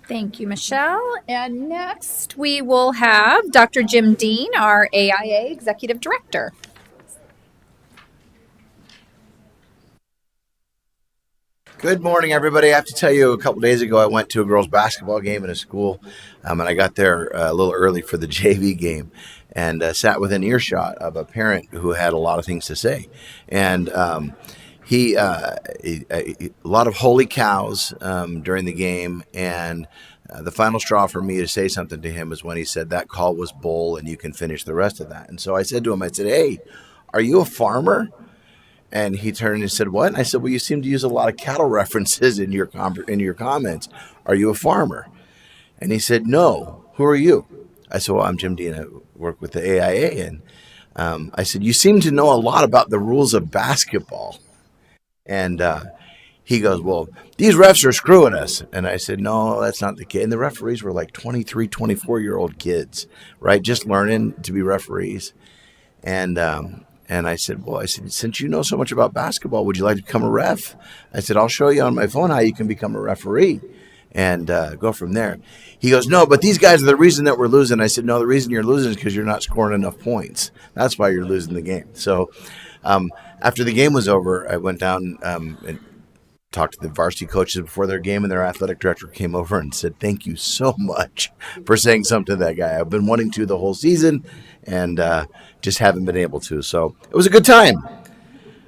Thank you, Michelle. And next we will have Dr. Jim Dean, our AIA Executive Director. Good morning, everybody. I have to tell you, a couple days ago, I went to a girls' basketball game in a school, and I got there a little early for the JV game and sat within earshot of a parent who had a lot of things to say. And a lot of holy cows during the game, and the final straw for me to say something to him was when he said that call was bull and you can finish the rest of that. And so I said to him, I said, hey, are you a farmer? And he turned and said, what? And I said, well, you seem to use a lot of cattle references in your comments. Are you a farmer? And he said, no. Who are you? I said, well, I'm Jim Dean. I work with the AIA. And I said, you seem to know a lot about the rules of basketball. And he goes, well, these refs are screwing us. And I said, no, that's not the case. And the referees were like 23, 24-year-old kids, right? Just learning to be referees. And I said, well, since you know so much about basketball, would you like to become a ref? I said, I'll show you on my phone how you can become a referee and go from there. He goes, no, but these guys are the reason that we're losing. I said, no, the reason you're losing is because you're not scoring enough points. That's why you're losing the game. So after the game was over, I went down and talked to the varsity coaches before their game, and their athletic director came over and said, thank you so much for saying something to that guy. I've been wanting to the whole season and just haven't been able to. So it was a good time.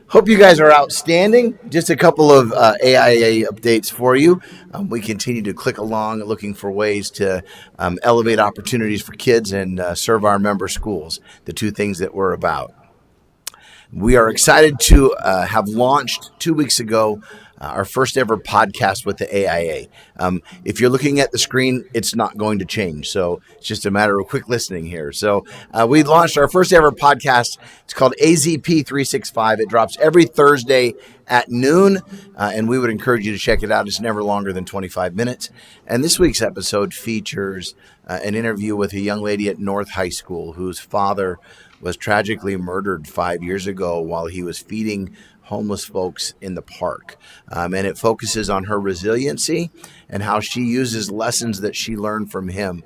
Hope you guys are outstanding. Just a couple of AIA updates for you. We continue to click along looking for ways to elevate opportunities for kids and serve our member schools, the two things that we're about. We are excited to have launched 2 weeks ago our first ever podcast with the AIA. If you're looking at the screen, it's not going to change. So it's just a matter of quick listening here. So we launched our first ever podcast. It's called AZP 365. It drops every Thursday at noon, and we would encourage you to check it out. It's never longer than 25 minutes. And this week's episode features an interview with a young lady at North High School whose father was tragically murdered 5 years ago while he was feeding homeless folks in the park. And it focuses on her resiliency and how she uses lessons that she learned from him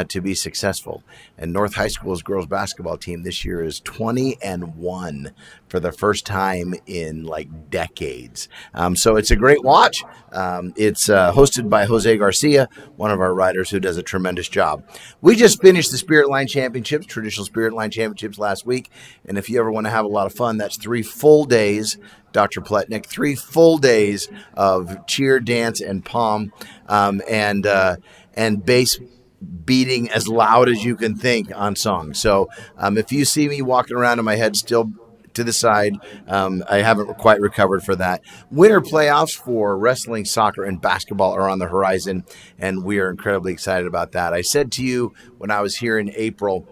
to be successful. And North High School's girls basketball team this year is 20-1 for the first time in like decades. So it's a great watch. It's hosted by Jose Garcia, one of our writers who does a tremendous job. We just finished the Spirit Line Championships, traditional Spirit Line Championships last week. And if you ever want to have a lot of fun, that's 3 full days, Dr. Pletnick, 3 full days of cheer, dance, and pom, and bass beating as loud as you can think on songs. So if you see me walking around and my head still to the side, I haven't quite recovered for that. Winter playoffs for wrestling, soccer, and basketball are on the horizon, and we are incredibly excited about that. I said to you when I was here in April,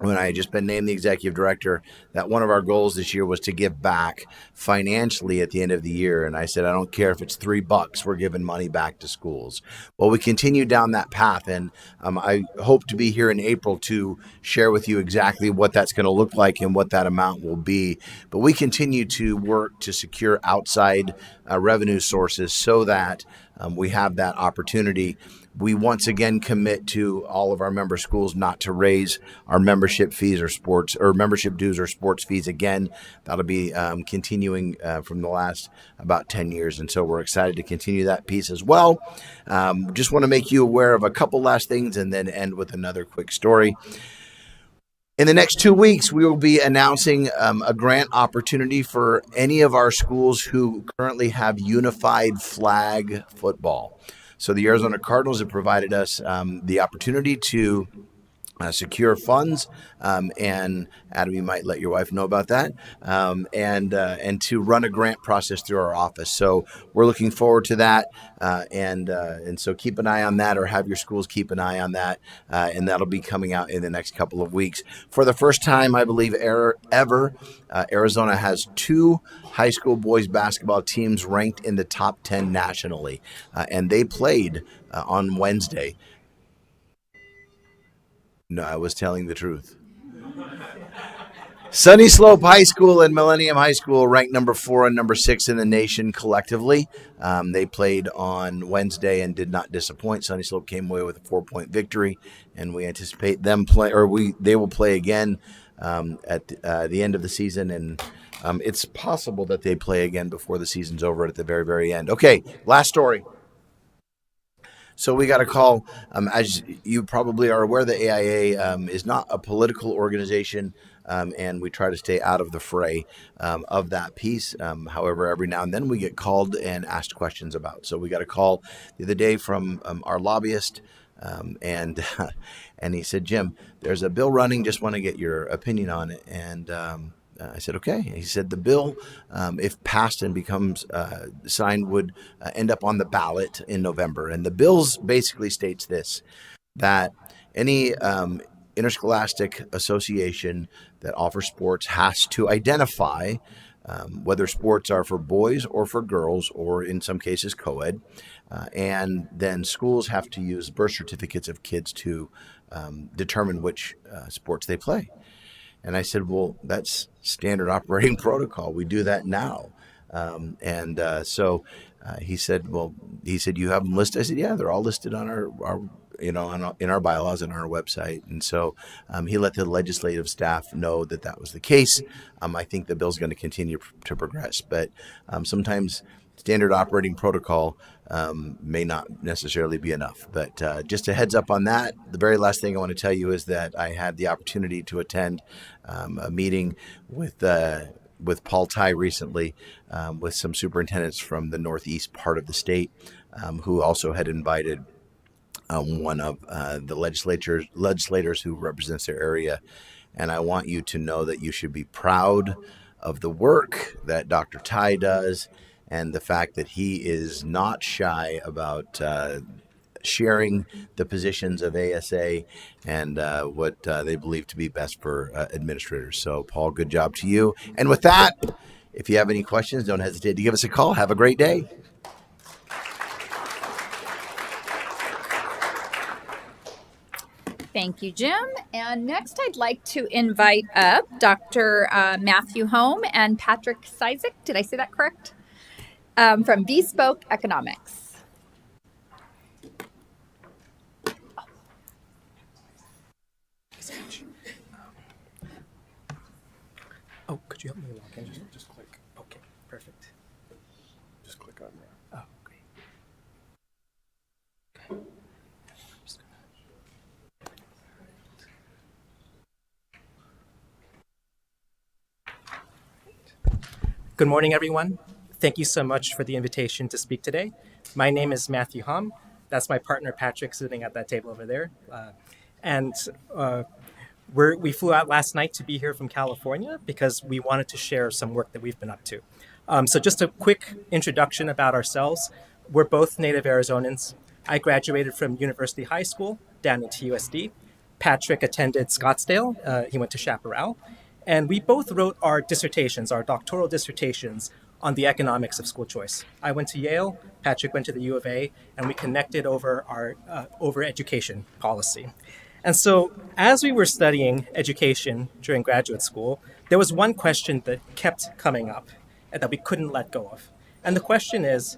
when I had just been named the executive director, that one of our goals this year was to give back financially at the end of the year. And I said, I don't care if it's $3, we're giving money back to schools. Well, we continue down that path, and I hope to be here in April to share with you exactly what that's going to look like and what that amount will be. But we continue to work to secure outside revenue sources so that we have that opportunity. We once again commit to all of our member schools not to raise our membership fees or membership dues or sports fees again. That'll be continuing from the last about 10 years. And so we're excited to continue that piece as well. Just want to make you aware of a couple last things and then end with another quick story. In the next 2 weeks, we will be announcing a grant opportunity for any of our schools who currently have unified flag football. So the Arizona Cardinals have provided us the opportunity to secure funds, and Adam, you might let your wife know about that, and to run a grant process through our office. So we're looking forward to that, and so keep an eye on that, or have your schools keep an eye on that, and that'll be coming out in the next couple of weeks. For the first time, I believe ever, Arizona has 2 high school boys basketball teams ranked in the top 10 nationally, and they played on Wednesday. No, I was telling the truth. Sunny Slope High School and Millennium High School ranked number 4 and number 6 in the nation collectively. They played on Wednesday and did not disappoint. Sunny Slope came away with a 4-point victory, and we anticipate them they will play again at the end of the season, and it's possible that they play again before the season's over at the very, very end. Okay, last story. So we got a call. As you probably are aware, the AIA is not a political organization, and we try to stay out of the fray of that piece. However, every now and then we get called and asked questions about. So we got a call the other day from our lobbyist, and and he said, "Jim, there's a bill running. Just want to get your opinion on it." And I said, okay. He said the bill, if passed and becomes signed, would end up on the ballot in November. And the bills basically states this, that any interscholastic association that offers sports has to identify whether sports are for boys or for girls, or in some cases co-ed. And then schools have to use birth certificates of kids to determine which sports they play. And I said, well, that's standard operating protocol. We do that now. So he said, you have them listed? I said, yeah, they're all listed on our in our bylaws and on our website. And so he let the legislative staff know that was the case. I think the bill's going to continue to progress, but sometimes standard operating protocol may not necessarily be enough. But just a heads up on that. The very last thing I want to tell you is that I had the opportunity to attend a meeting with Paul Ty recently, with some superintendents from the northeast part of the state, who also had invited one of the legislators who represents their area. And I want you to know that you should be proud of the work that Dr. Ty does, and the fact that he is not shy about sharing the positions of ASA and what they believe to be best for administrators. So, Paul, good job to you. And with that, if you have any questions, don't hesitate to give us a call. Have a great day. Thank you, Jim. And next, I'd like to invite up Dr. Matthew Home and Patrick Cizik. Did I say that correct? From Bespoke Economics. Oh, could you help me log in? Just click. Okay, perfect. Just click on there. Oh, great. Okay. Just gonna... Good morning, everyone. Thank you so much for the invitation to speak today. My name is Matthew Hom. That's my partner, Patrick, sitting at that table over there. We flew out last night to be here from California because we wanted to share some work that we've been up to. So just a quick introduction about ourselves. We're both native Arizonans. I graduated from University High School down at DVUSD. Patrick attended Scottsdale. He went to Chaparral. And we both wrote our dissertations, our doctoral dissertations, on the economics of school choice. I went to Yale, Patrick went to the U of A, and we connected over our education policy. And so as we were studying education during graduate school, there was one question that kept coming up and that we couldn't let go of. And the question is,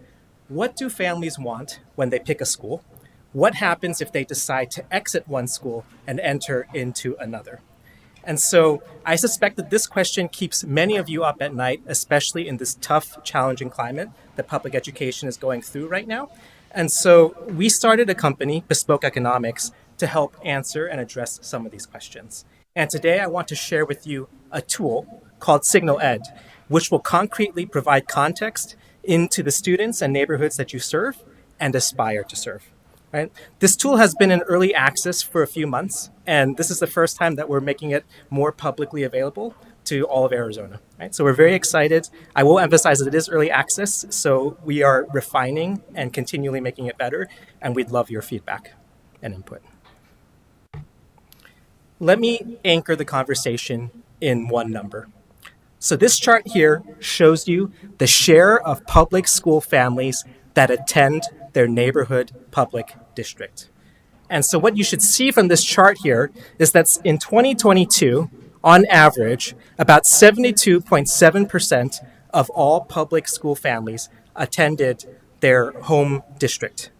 what do families want when they pick a school? What happens if they decide to exit one school and enter into another? And so I suspect that this question keeps many of you up at night, especially in this tough, challenging climate that public education is going through right now. And so we started a company, Bespoke Economics, to help answer and address some of these questions. And today I want to share with you a tool called Signal Ed, which will concretely provide context into the students and neighborhoods that you serve and aspire to serve. Right? This tool has been in early access for a few months, and this is the first time that we're making it more publicly available to all of Arizona. Right? So we're very excited. I will emphasize that it is early access, so we are refining and continually making it better, and we'd love your feedback and input. Let me anchor the conversation in one number. So this chart here shows you the share of public school families that attend their neighborhood public district. And so what you should see from this chart here is that in 2022, on average, about 72.7% of all public school families attended their home district.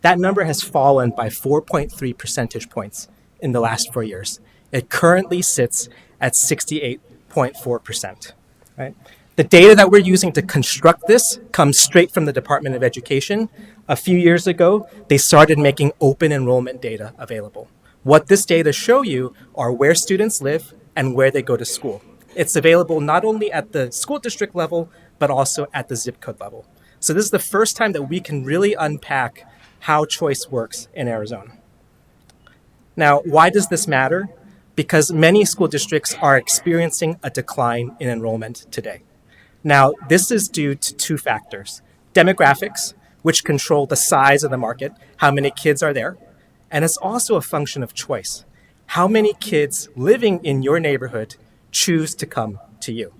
That number has fallen by 4.3 percentage points in the last 4 years. It currently sits at 68.4%. Right? The data that we're using to construct this comes straight from the Department of Education. A few years ago, they started making open enrollment data available. What this data show you are where students live and where they go to school. It's available not only at the school district level, but also at the zip code level. So this is the first time that we can really unpack how choice works in Arizona. Now, why does this matter? Because many school districts are experiencing a decline in enrollment today. Now, this is due to two factors: demographics, which control the size of the market, how many kids are there, and it's also a function of choice. How many kids living in your neighborhood choose to come to you?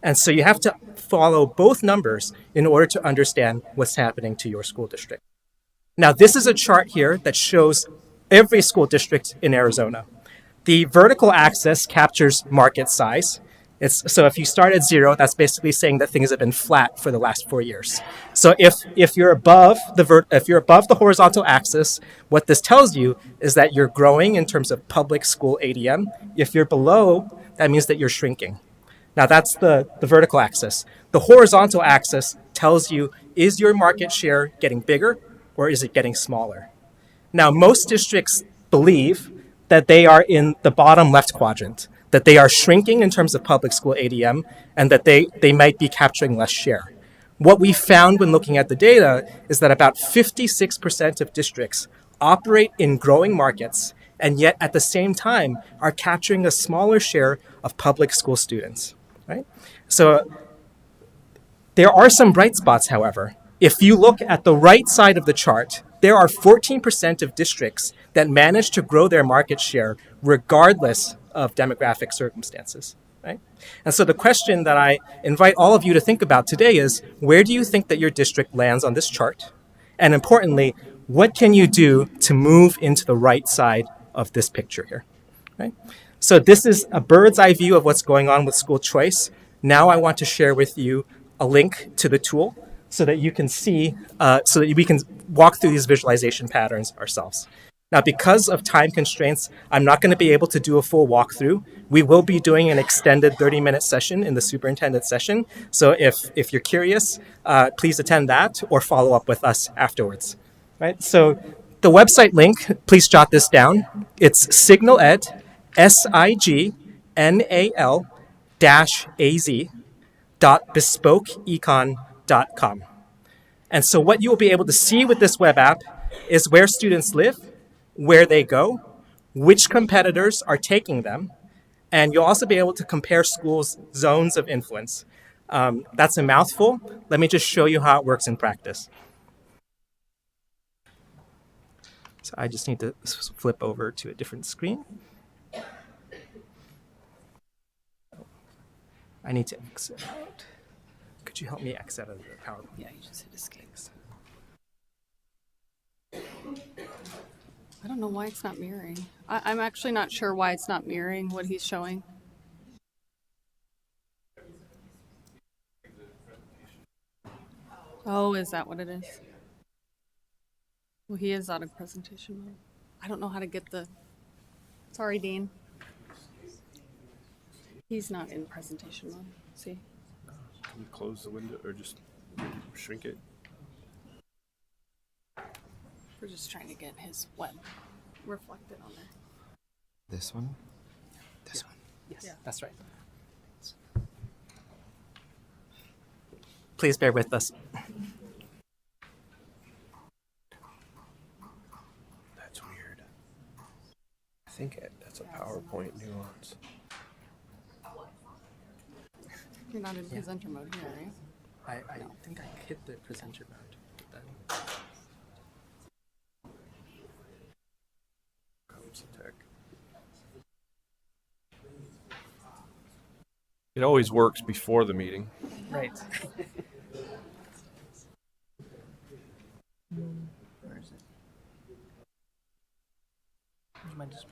And so you have to follow both numbers in order to understand what's happening to your school district. Now, this is a chart here that shows every school district in Arizona. The vertical axis captures market size. So if you start at 0, that's basically saying that things have been flat for the last 4 years. So if you're above the horizontal axis, what this tells you is that you're growing in terms of public school ADM. If you're below, that means that you're shrinking. Now that's the vertical axis. The horizontal axis tells you, is your market share getting bigger or is it getting smaller? Now, most districts believe that they are in the bottom left quadrant, that they are shrinking in terms of public school ADM, and that they might be capturing less share. What we found when looking at the data is that about 56% of districts operate in growing markets, and yet at the same time are capturing a smaller share of public school students. Right? So there are some bright spots, however. If you look at the right side of the chart, there are 14% of districts that manage to grow their market share regardless of demographic circumstances. Right? And so the question that I invite all of you to think about today is, where do you think that your district lands on this chart? And importantly, what can you do to move into the right side of this picture here? Right? So this is a bird's eye view of what's going on with school choice. Now I want to share with you a link to the tool so that you can see, so that we can walk through these visualization patterns ourselves. Now, because of time constraints, I'm not going to be able to do a full walkthrough. We will be doing an extended 30-minute session in the superintendent session. So if you're curious, please attend that or follow up with us afterwards. Right? So the website link, please jot this down. It's signaled, signal-az.bespokeecon.com. And so what you will be able to see with this web app is where students live, where they go, which competitors are taking them, and you'll also be able to compare schools' zones of influence. That's a mouthful. Let me just show you how it works in practice. So I just need to flip over to a different screen. I need to exit out. Could you help me exit out of the PowerPoint? Yeah, you just hit escape. I don't know why it's not mirroring. I'm actually not sure why it's not mirroring what he's showing. Oh, is that what it is? Well, he is out of presentation mode. I don't know how to get the... Sorry, Dean. He's not in presentation mode. See? Can you close the window or just shrink it? We're just trying to get his web reflected on there. This one? This one. Yes, Yeah. that's right. Please bear with us. That's weird. I think that's a PowerPoint nuance. You're not in presenter mode here, right? I don't think I hit the presenter mode. It always works before the meeting. Right. Where is it? Would you mind just...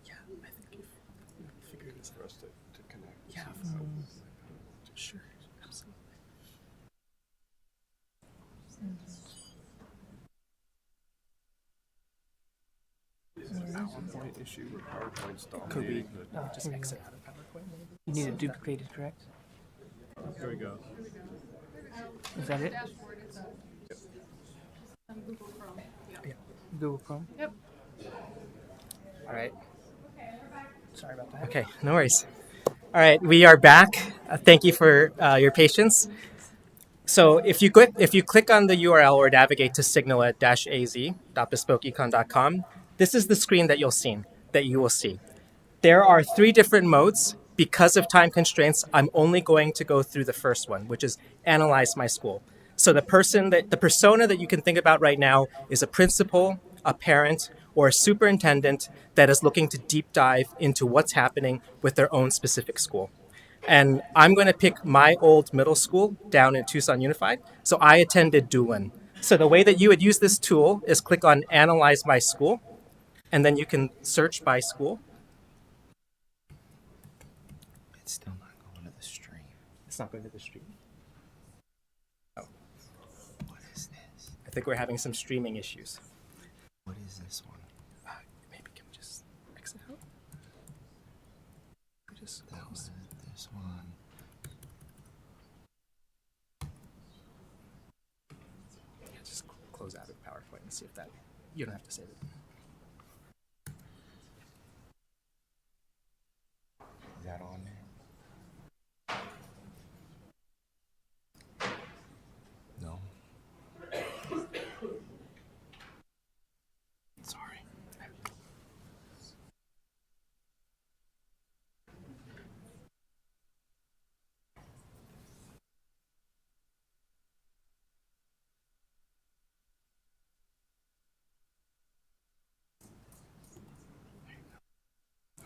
Yeah, I think you've figured this out. For us to connect. Yeah. Sure, absolutely. Point issue where PowerPoint's Could we dominating the. just exit out of PowerPoint? You need it duplicated, correct? There we go. Is that it? Yeah. Google Chrome? Yep. All right. Sorry about that. Okay, no worries. All right, we are back. Thank you for your patience. So if you click on the URL or navigate to signalet-az.bespokeecon.com, this is the screen that you will see. There are 3 different modes. Because of time constraints, I'm only going to go through the first one, which is analyze my school. So the persona that you can think about right now is a principal, a parent, or a superintendent that is looking to deep dive into what's happening with their own specific school. And I'm going to pick my old middle school down in Tucson Unified. So I attended Doolin. So the way that you would use this tool is click on Analyze My School, and then you can search by school. It's still not going to the stream. It's not going to the stream. Oh, What is this? I think we're having some streaming issues. What is this one? Maybe can we just exit out? Just That close. was this one. Yeah, just close out of PowerPoint and see if that. You don't have to save it. Is that on there? No. Sorry.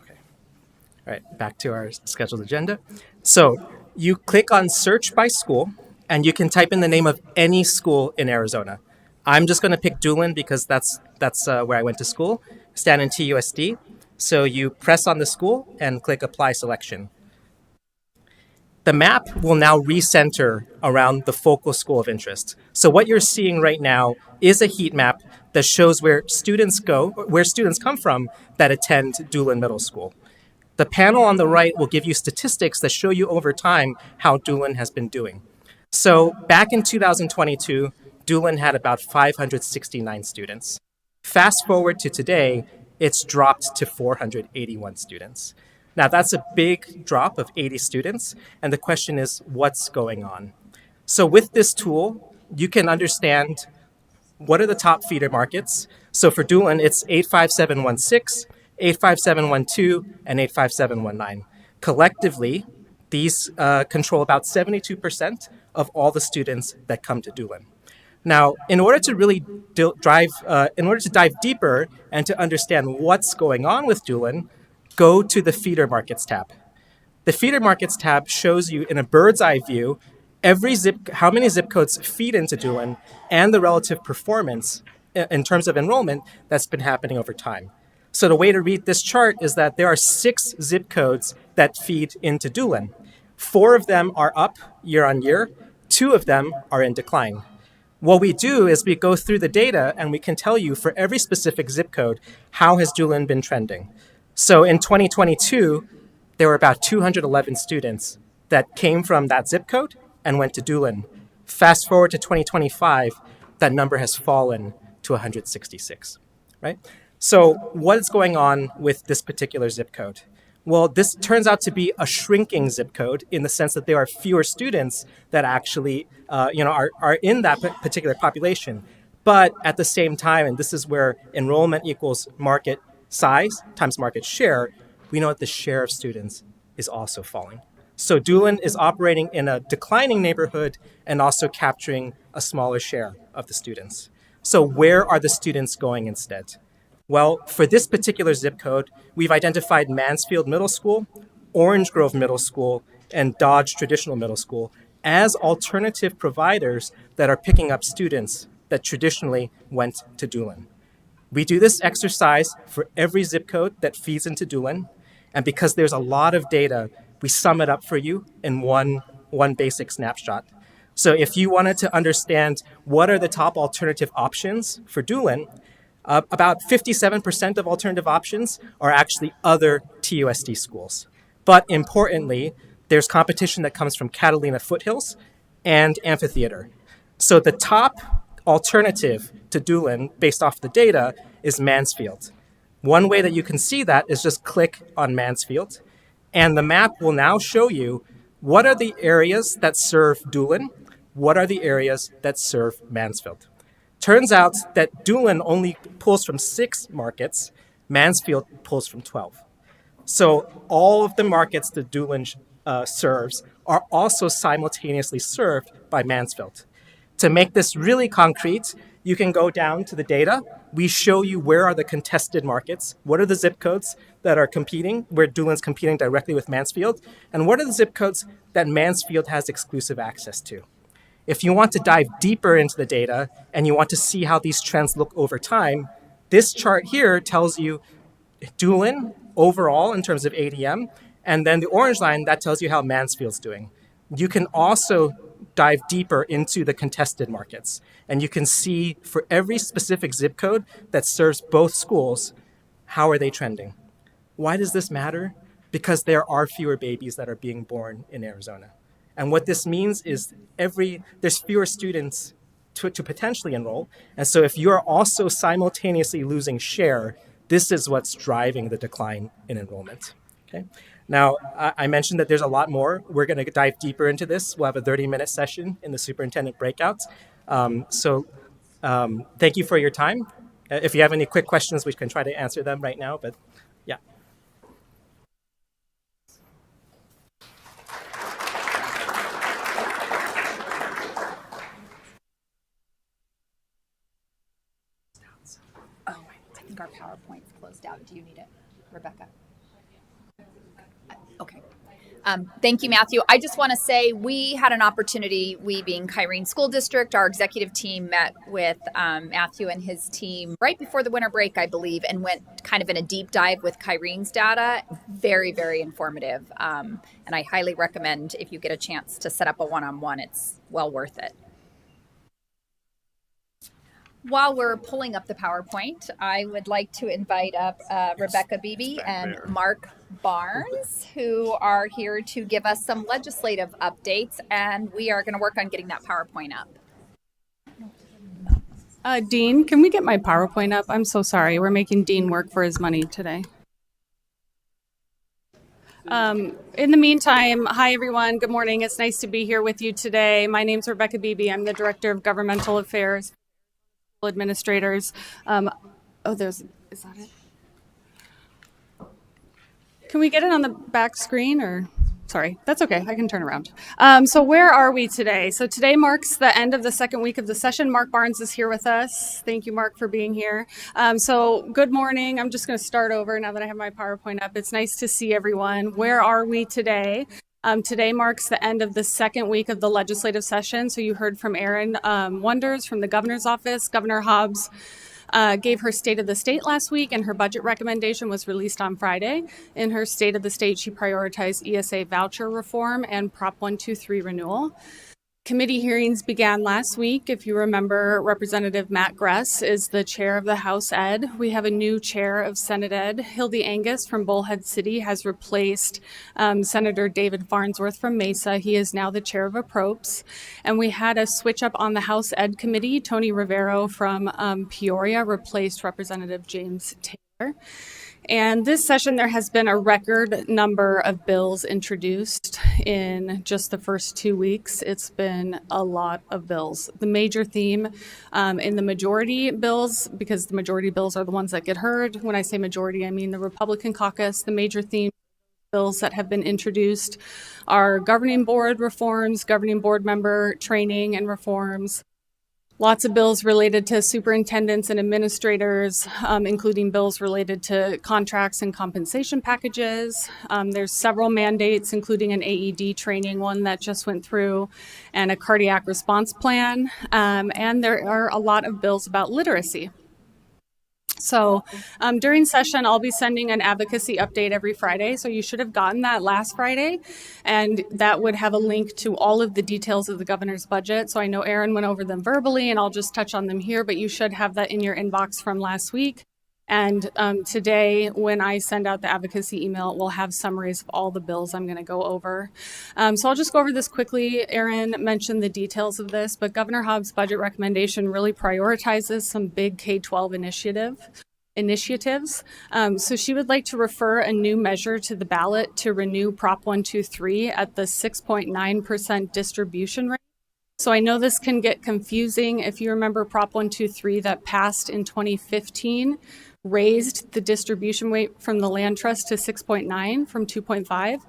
Okay. All right, back to our scheduled agenda. So you click on search by school, and you can type in the name of any school in Arizona. I'm just going to pick Doolin because that's where I went to school, stand in TUSD. So you press on the school and click apply selection. The map will now recenter around the focal school of interest. So what you're seeing right now is a heat map that shows where students come from that attend Doolin Middle School. The panel on the right will give you statistics that show you over time how Doolin has been doing. So back in 2022, Doolin had about 569 students. Fast forward to today, it's dropped to 481 students. Now that's a big drop of 80 students, and the question is, what's going on? So with this tool, you can understand what are the top feeder markets. So for Doolin, it's 85716, 85712, and 85719. Collectively, these control about 72% of all the students that come to Doolin. Now, in order to really dive deeper and to understand what's going on with Doolin, go to the Feeder Markets tab. The Feeder Markets tab shows you in a bird's eye view how many zip codes feed into Doolin and the relative performance in terms of enrollment that's been happening over time. So the way to read this chart is that there are 6 zip codes that feed into Doolin. 4 of them are up year on year, 2 of them are in decline. What we do is we go through the data and we can tell you for every specific zip code, how has Doolin been trending. So in 2022, there were about 211 students that came from that zip code and went to Doolin. Fast forward to 2025, that number has fallen to 166, right? So what is going on with this particular zip code? Well, this turns out to be a shrinking zip code in the sense that there are fewer students that actually are in that particular population. But at the same time, and this is where enrollment equals market size times market share, we know that the share of students is also falling. So Doolin is operating in a declining neighborhood and also capturing a smaller share of the students. So where are the students going instead? Well, for this particular zip code, we've identified Mansfield Middle School, Orange Grove Middle School, and Dodge Traditional Middle School as alternative providers that are picking up students that traditionally went to Doolin. We do this exercise for every zip code that feeds into Doolin, and because there's a lot of data, we sum it up for you in one basic snapshot. So if you wanted to understand what are the top alternative options for Doolin, About 57% of alternative options are actually other TUSD schools. But importantly, there's competition that comes from Catalina Foothills and Amphitheater. So the top alternative to Doolin, based off the data, is Mansfield. One way that you can see that is just click on Mansfield, and the map will now show you what are the areas that serve Doolin, what are the areas that serve Mansfield. Turns out that Doolin only pulls from 6 markets, Mansfield pulls from 12. So all of the markets that Doolin serves are also simultaneously served by Mansfield. To make this really concrete, you can go down to the data. We show you where are the contested markets, what are the zip codes that are competing, where Doolin's competing directly with Mansfield, and what are the zip codes that Mansfield has exclusive access to. If you want to dive deeper into the data and you want to see how these trends look over time, this chart here tells you Doolin overall in terms of ADM, and then the orange line, that tells you how Mansfield's doing. You can also dive deeper into the contested markets, and you can see for every specific zip code that serves both schools, how are they trending? Why does this matter? Because there are fewer babies that are being born in Arizona. And what this means is there's fewer students to potentially enroll. And so if you're also simultaneously losing share, this is what's driving the decline in enrollment. Okay. Now, I mentioned that there's a lot more. We're going to dive deeper into this. We'll have a 30-minute session in the superintendent breakouts. Thank you for your time. If you have any quick questions, we can try to answer them right now, but yeah. Oh, I think our PowerPoint's closed out. Do you need it, Rebecca? Okay. Thank you, Matthew. I just want to say we had an opportunity, we being Kyrene School District, our executive team met with Matthew and his team right before the winter break, I believe, and went kind of in a deep dive with Kyrene's data. Very, very informative. And I highly recommend if you get a chance to set up a one-on-one, it's well worth it. While we're pulling up the PowerPoint, I would like to invite up Rebecca Beebe and Mark Barnes, who are here to give us some legislative updates, and we are going to work on getting that PowerPoint up. Dean, can we get my PowerPoint up? I'm so sorry. We're making Dean work for his money today. In the meantime, hi everyone. Good morning. It's nice to be here with you today. My name's Rebecca Beebe. I'm the Director of Governmental Affairs. Administrators. Is that it? Can we get it on the back screen or? Sorry, that's okay. I can turn around. So where are we today? So today marks the end of the second week of the session. Mark Barnes is here with us. Thank you, Mark, for being here. So good morning. I'm just going to start over now that I have my PowerPoint up. It's nice to see everyone. Where are we today? Today marks the end of the second week of the legislative session. So you heard from Erin Wonders from the governor's office. Governor Hobbs gave her State of the State last week, and her budget recommendation was released on Friday. In her State of the State, she prioritized ESA voucher reform and Prop 123 renewal. Committee hearings began last week. If you remember, Representative Matt Gress is the chair of the House Ed. We have a new chair of Senate Ed. Hildy Angus from Bullhead City has replaced Senator David Farnsworth from Mesa. He is now the chair of Approps. And we had a switch up on the House Ed Committee. Tony Rivero from Peoria replaced Representative James Taylor. And this session, there has been a record number of bills introduced in just the first 2 weeks. It's been a lot of bills. The major theme in the majority bills, because the majority bills are the ones that get heard. When I say majority, I mean the Republican caucus. The major theme bills that have been introduced are governing board reforms, governing board member training and reforms. Lots of bills related to superintendents and administrators, including bills related to contracts and compensation packages. There's several mandates, including an AED training one that just went through, and a cardiac response plan. And there are a lot of bills about literacy. So during session, I'll be sending an advocacy update every Friday. So you should have gotten that last Friday. And that would have a link to all of the details of the governor's budget. So I know Aaron went over them verbally, and I'll just touch on them here, but you should have that in your inbox from last week. And today, when I send out the advocacy email, we'll have summaries of all the bills I'm going to go over. So I'll just go over this quickly. Aaron mentioned the details of this, but Governor Hobbs' budget recommendation really prioritizes some big K-12 initiatives. So she would like to refer a new measure to the ballot to renew Prop 123 at the 6.9% distribution rate. So I know this can get confusing. If you remember Prop 123 that passed in 2015, raised the distribution rate from the land trust to 6.9 from 2.5.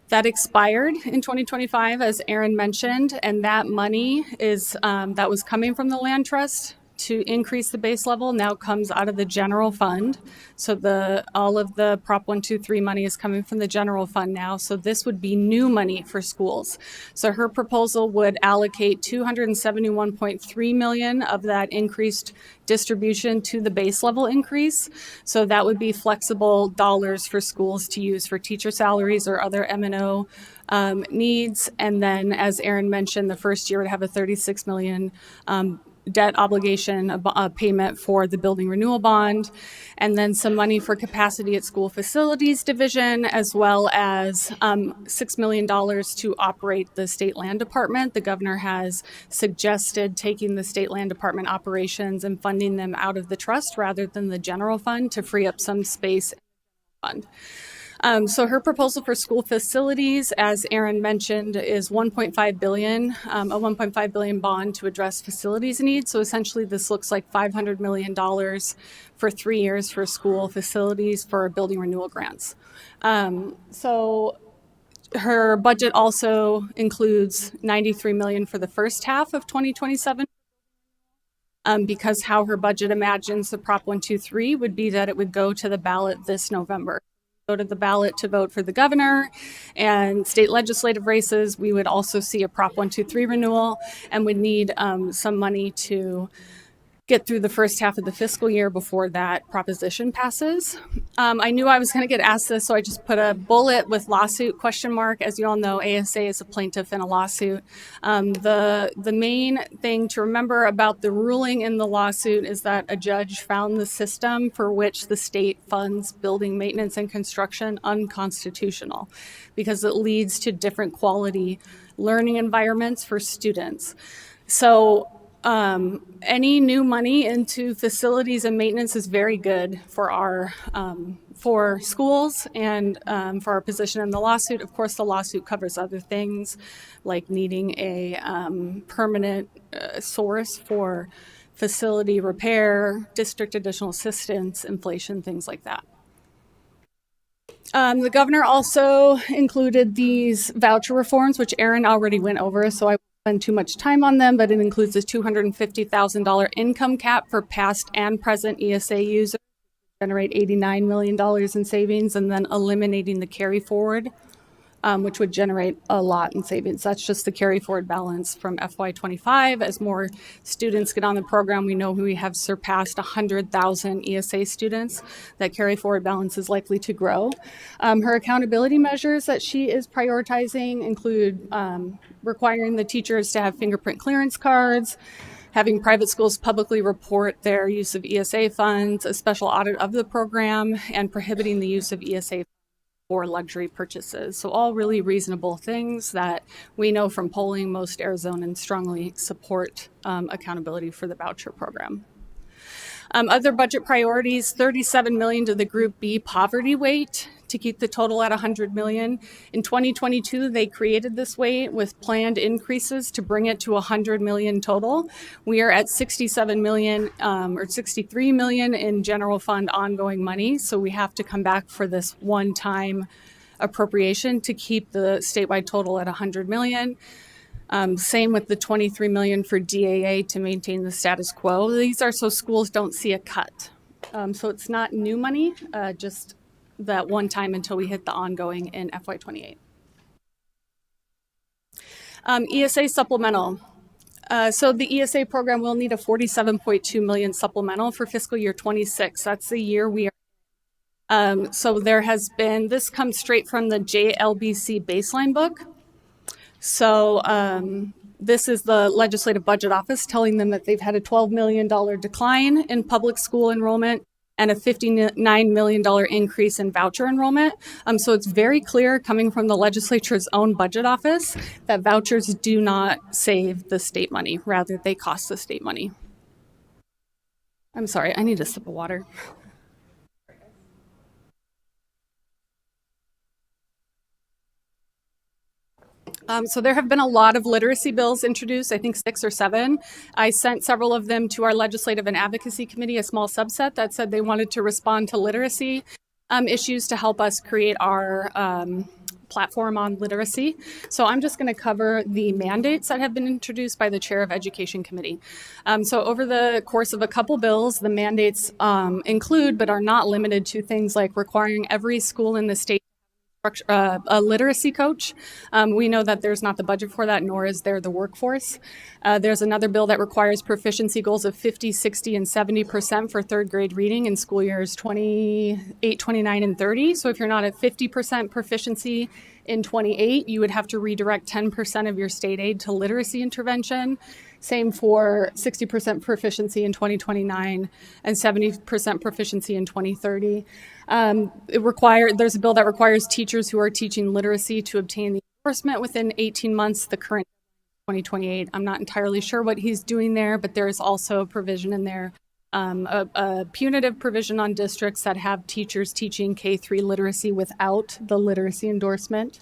That expired in 2025, as Aaron mentioned, and that money is that was coming from the land trust to increase the base level now comes out of the general fund. So all of the Prop 123 money is coming from the general fund now. So this would be new money for schools. So her proposal would allocate $271.3 million of that increased distribution to the base level increase. So that would be flexible dollars for schools to use for teacher salaries or other M&O needs. And then, as Aaron mentioned, the first year would have a $36 million debt obligation, a payment for the building renewal bond, and then some money for capacity at school facilities division, as well as $6 million to operate the state land department. The governor has suggested taking the state land department operations and funding them out of the trust rather than the general fund to free up some space in the fund. So her proposal for school facilities, as Aaron mentioned, is $1.5 billion, a $1.5 billion bond to address facilities needs. So essentially, this looks like $500 million for 3 years for school facilities for building renewal grants. So her budget also includes $93 million for the first half of 2027. Because how her budget imagines the Prop 123 would be that it would go to the ballot this November. Go to the ballot to vote for the governor and state legislative races. We would also see a Prop 123 renewal and would need some money to get through the first half of the fiscal year before that proposition passes. I knew I was going to get asked this, so I just put a bullet with lawsuit ? As you all know, ASA is a plaintiff in a lawsuit. The main thing to remember about the ruling in the lawsuit is that a judge found the system for which the state funds building maintenance and construction unconstitutional because it leads to different quality learning environments for students. So any new money into facilities and maintenance is very good for our for schools and for our position in the lawsuit. Of course, the lawsuit covers other things like needing a permanent source for facility repair, district additional assistance, inflation, things like that. The governor also included these voucher reforms, which Aaron already went over, so I spend too much time on them, but it includes a $250,000 income cap for past and present ESA users, generate $89 million in savings, and then eliminating the carry forward, which would generate a lot in savings. That's just the carry forward balance from FY25. As more students get on the program, we know we have surpassed 100,000 ESA students. That carry forward balance is likely to grow. Her accountability measures that she is prioritizing include requiring the teachers to have fingerprint clearance cards, having private schools publicly report their use of ESA funds, a special audit of the program, and prohibiting the use of ESA for luxury purchases. So all really reasonable things that we know from polling most Arizonans strongly support accountability for the voucher program. Other budget priorities, $37 million to the Group B poverty weight to keep the total at $100 million. In 2022, they created this weight with planned increases to bring it to $100 million total. We are at $67 million or $63 million in general fund ongoing money, so we have to come back for this one-time appropriation to keep the statewide total at $100 million. Same with the $23 million for DAA to maintain the status quo. These are so schools don't see a cut. So it's not new money, just that one time until we hit the ongoing in FY28. ESA supplemental. So the ESA program will need a 47.2 million supplemental for fiscal year 26. That's the year we are. So there has been, this comes straight from the JLBC baseline book. So this is the Legislative Budget Office telling them that they've had a $12 million decline in public school enrollment and a $59 million increase in voucher enrollment. So it's very clear coming from the legislature's own budget office that vouchers do not save the state money. Rather, they cost the state money. I'm sorry, I need a sip of water. So there have been a lot of literacy bills introduced, I think 6 or 7. I sent several of them to our Legislative and Advocacy Committee, a small subset that said they wanted to respond to literacy issues to help us create our platform on literacy. So I'm just going to cover the mandates that have been introduced by the Chair of Education Committee. So over the course of a couple bills, the mandates include but are not limited to things like requiring every school in the state a literacy coach. We know that there's not the budget for that, nor is there the workforce. There's another bill that requires proficiency goals of 50, 60, and 70% for third grade reading in school years 28, 29, and 30. So if you're not at 50% proficiency in 28, you would have to redirect 10% of your state aid to literacy intervention. Same for 60% proficiency in 2029 and 70% proficiency in 2030. There's a bill that requires teachers who are teaching literacy to obtain the endorsement within 18 months. The current 2028. I'm not entirely sure what he's doing there, but there is also a provision in there, a punitive provision on districts that have teachers teaching K-3 literacy without the literacy endorsement.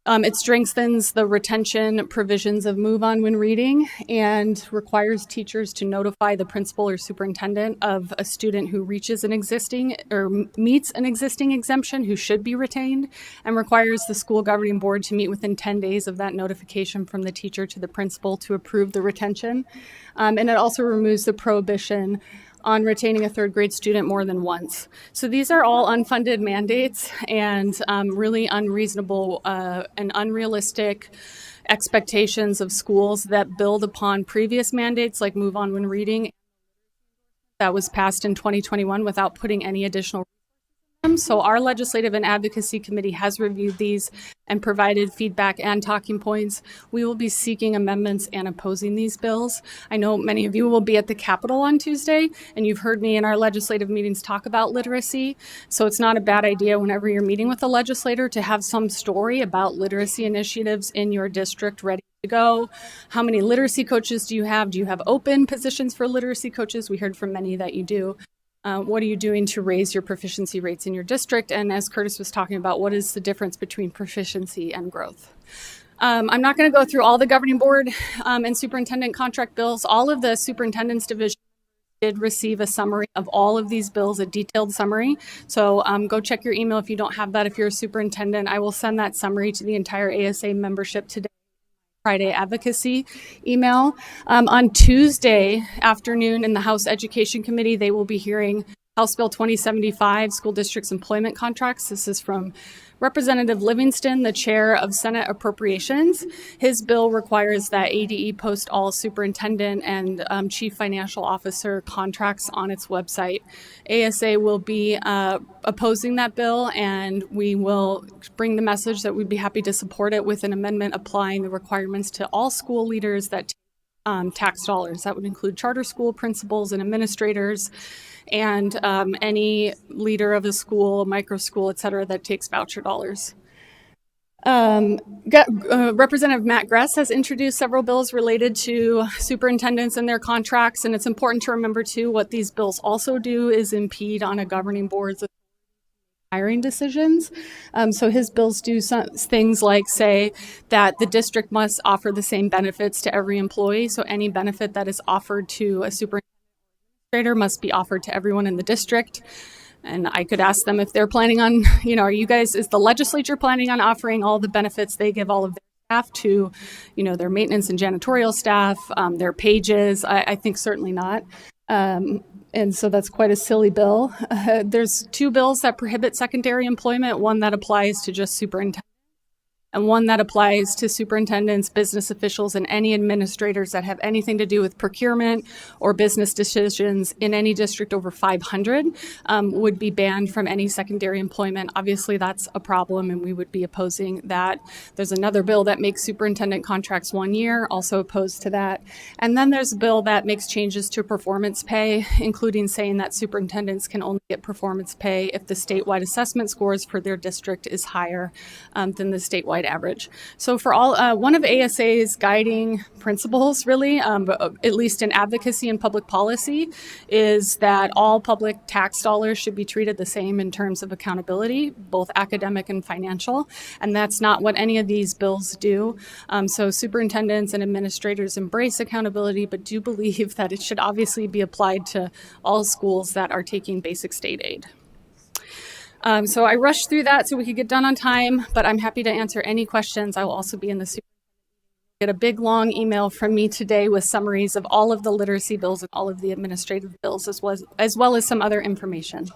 It strengthens the retention provisions of Move On when reading and requires teachers to notify the principal or superintendent of a student who reaches an existing or meets an existing exemption who should be retained, and requires the school governing board to meet within 10 days of that notification from the teacher to the principal to approve the retention. And it also removes the prohibition on retaining a third grade student more than once. So these are all unfunded mandates and really unreasonable and unrealistic expectations of schools that build upon previous mandates like Move On when reading that was passed in 2021 without putting any additional. So our Legislative and Advocacy Committee has reviewed these and provided feedback and talking points. We will be seeking amendments and opposing these bills. I know many of you will be at the Capitol on Tuesday, and you've heard me in our legislative meetings talk about literacy. So it's not a bad idea whenever you're meeting with a legislator to have some story about literacy initiatives in your district ready to go. How many literacy coaches do you have? Do you have open positions for literacy coaches? We heard from many that you do. What are you doing to raise your proficiency rates in your district? And as Curtis was talking about, what is the difference between proficiency and growth? I'm not going to go through all the governing board and superintendent contract bills. All of the superintendent's division did receive a summary of all of these bills, a detailed summary. So go check your email if you don't have that. If you're a superintendent, I will send that summary to the entire ASA membership today. Friday advocacy email. On Tuesday afternoon in the House Education Committee, they will be hearing House Bill 2075, School Districts Employment Contracts. This is from Representative Livingston, the chair of Senate Appropriations. His bill requires that ADE post all superintendent and chief financial officer contracts on its website. ASA will be opposing that bill, and we will bring the message that we'd be happy to support it with an amendment applying the requirements to all school leaders that take tax dollars. That would include charter school principals and administrators, and any leader of a school, micro school, et cetera, that takes voucher dollars. Representative Matt Gress has introduced several bills related to superintendents and their contracts, and it's important to remember, too, what these bills also do is impede on a governing board's hiring decisions. So his bills do things like say that the district must offer the same benefits to every employee, so any benefit that is offered to a superintendent must be offered to everyone in the district. And I could ask them if they're planning on, is the legislature planning on offering all the benefits they give all of their staff to, their maintenance and janitorial staff, their pages? I think certainly not. And so that's quite a silly bill. There's 2 bills that prohibit secondary employment, one that applies to just superintendents, and one that applies to superintendents, business officials, and any administrators that have anything to do with procurement or business decisions in any district over 500 would be banned from any secondary employment. Obviously, that's a problem, and we would be opposing that. There's another bill that makes superintendent contracts 1 year, also opposed to that. And then there's a bill that makes changes to performance pay, including saying that superintendents can only get performance pay if the statewide assessment scores for their district is higher than the statewide average. So for all, one of ASA's guiding principles, really, at least in advocacy and public policy, is that all public tax dollars should be treated the same in terms of accountability, both academic and financial. And that's not what any of these bills do. So superintendents and administrators embrace accountability, but do believe that it should obviously be applied to all schools that are taking basic state aid. So I rushed through that so we could get done on time, but I'm happy to answer any questions. I will also be in the get a big long email from me today with summaries of all of the literacy bills and all of the administrative bills, as well as some other information.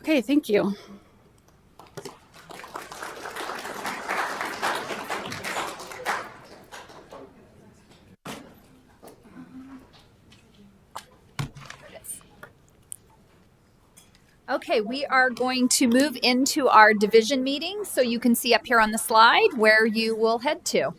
Okay, thank you. Okay, we are going to move into our division meeting, so you can see up here on the slide where you will head to.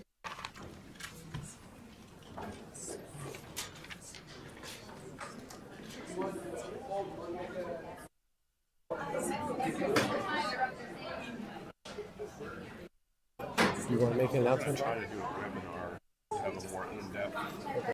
You want to make an announcement?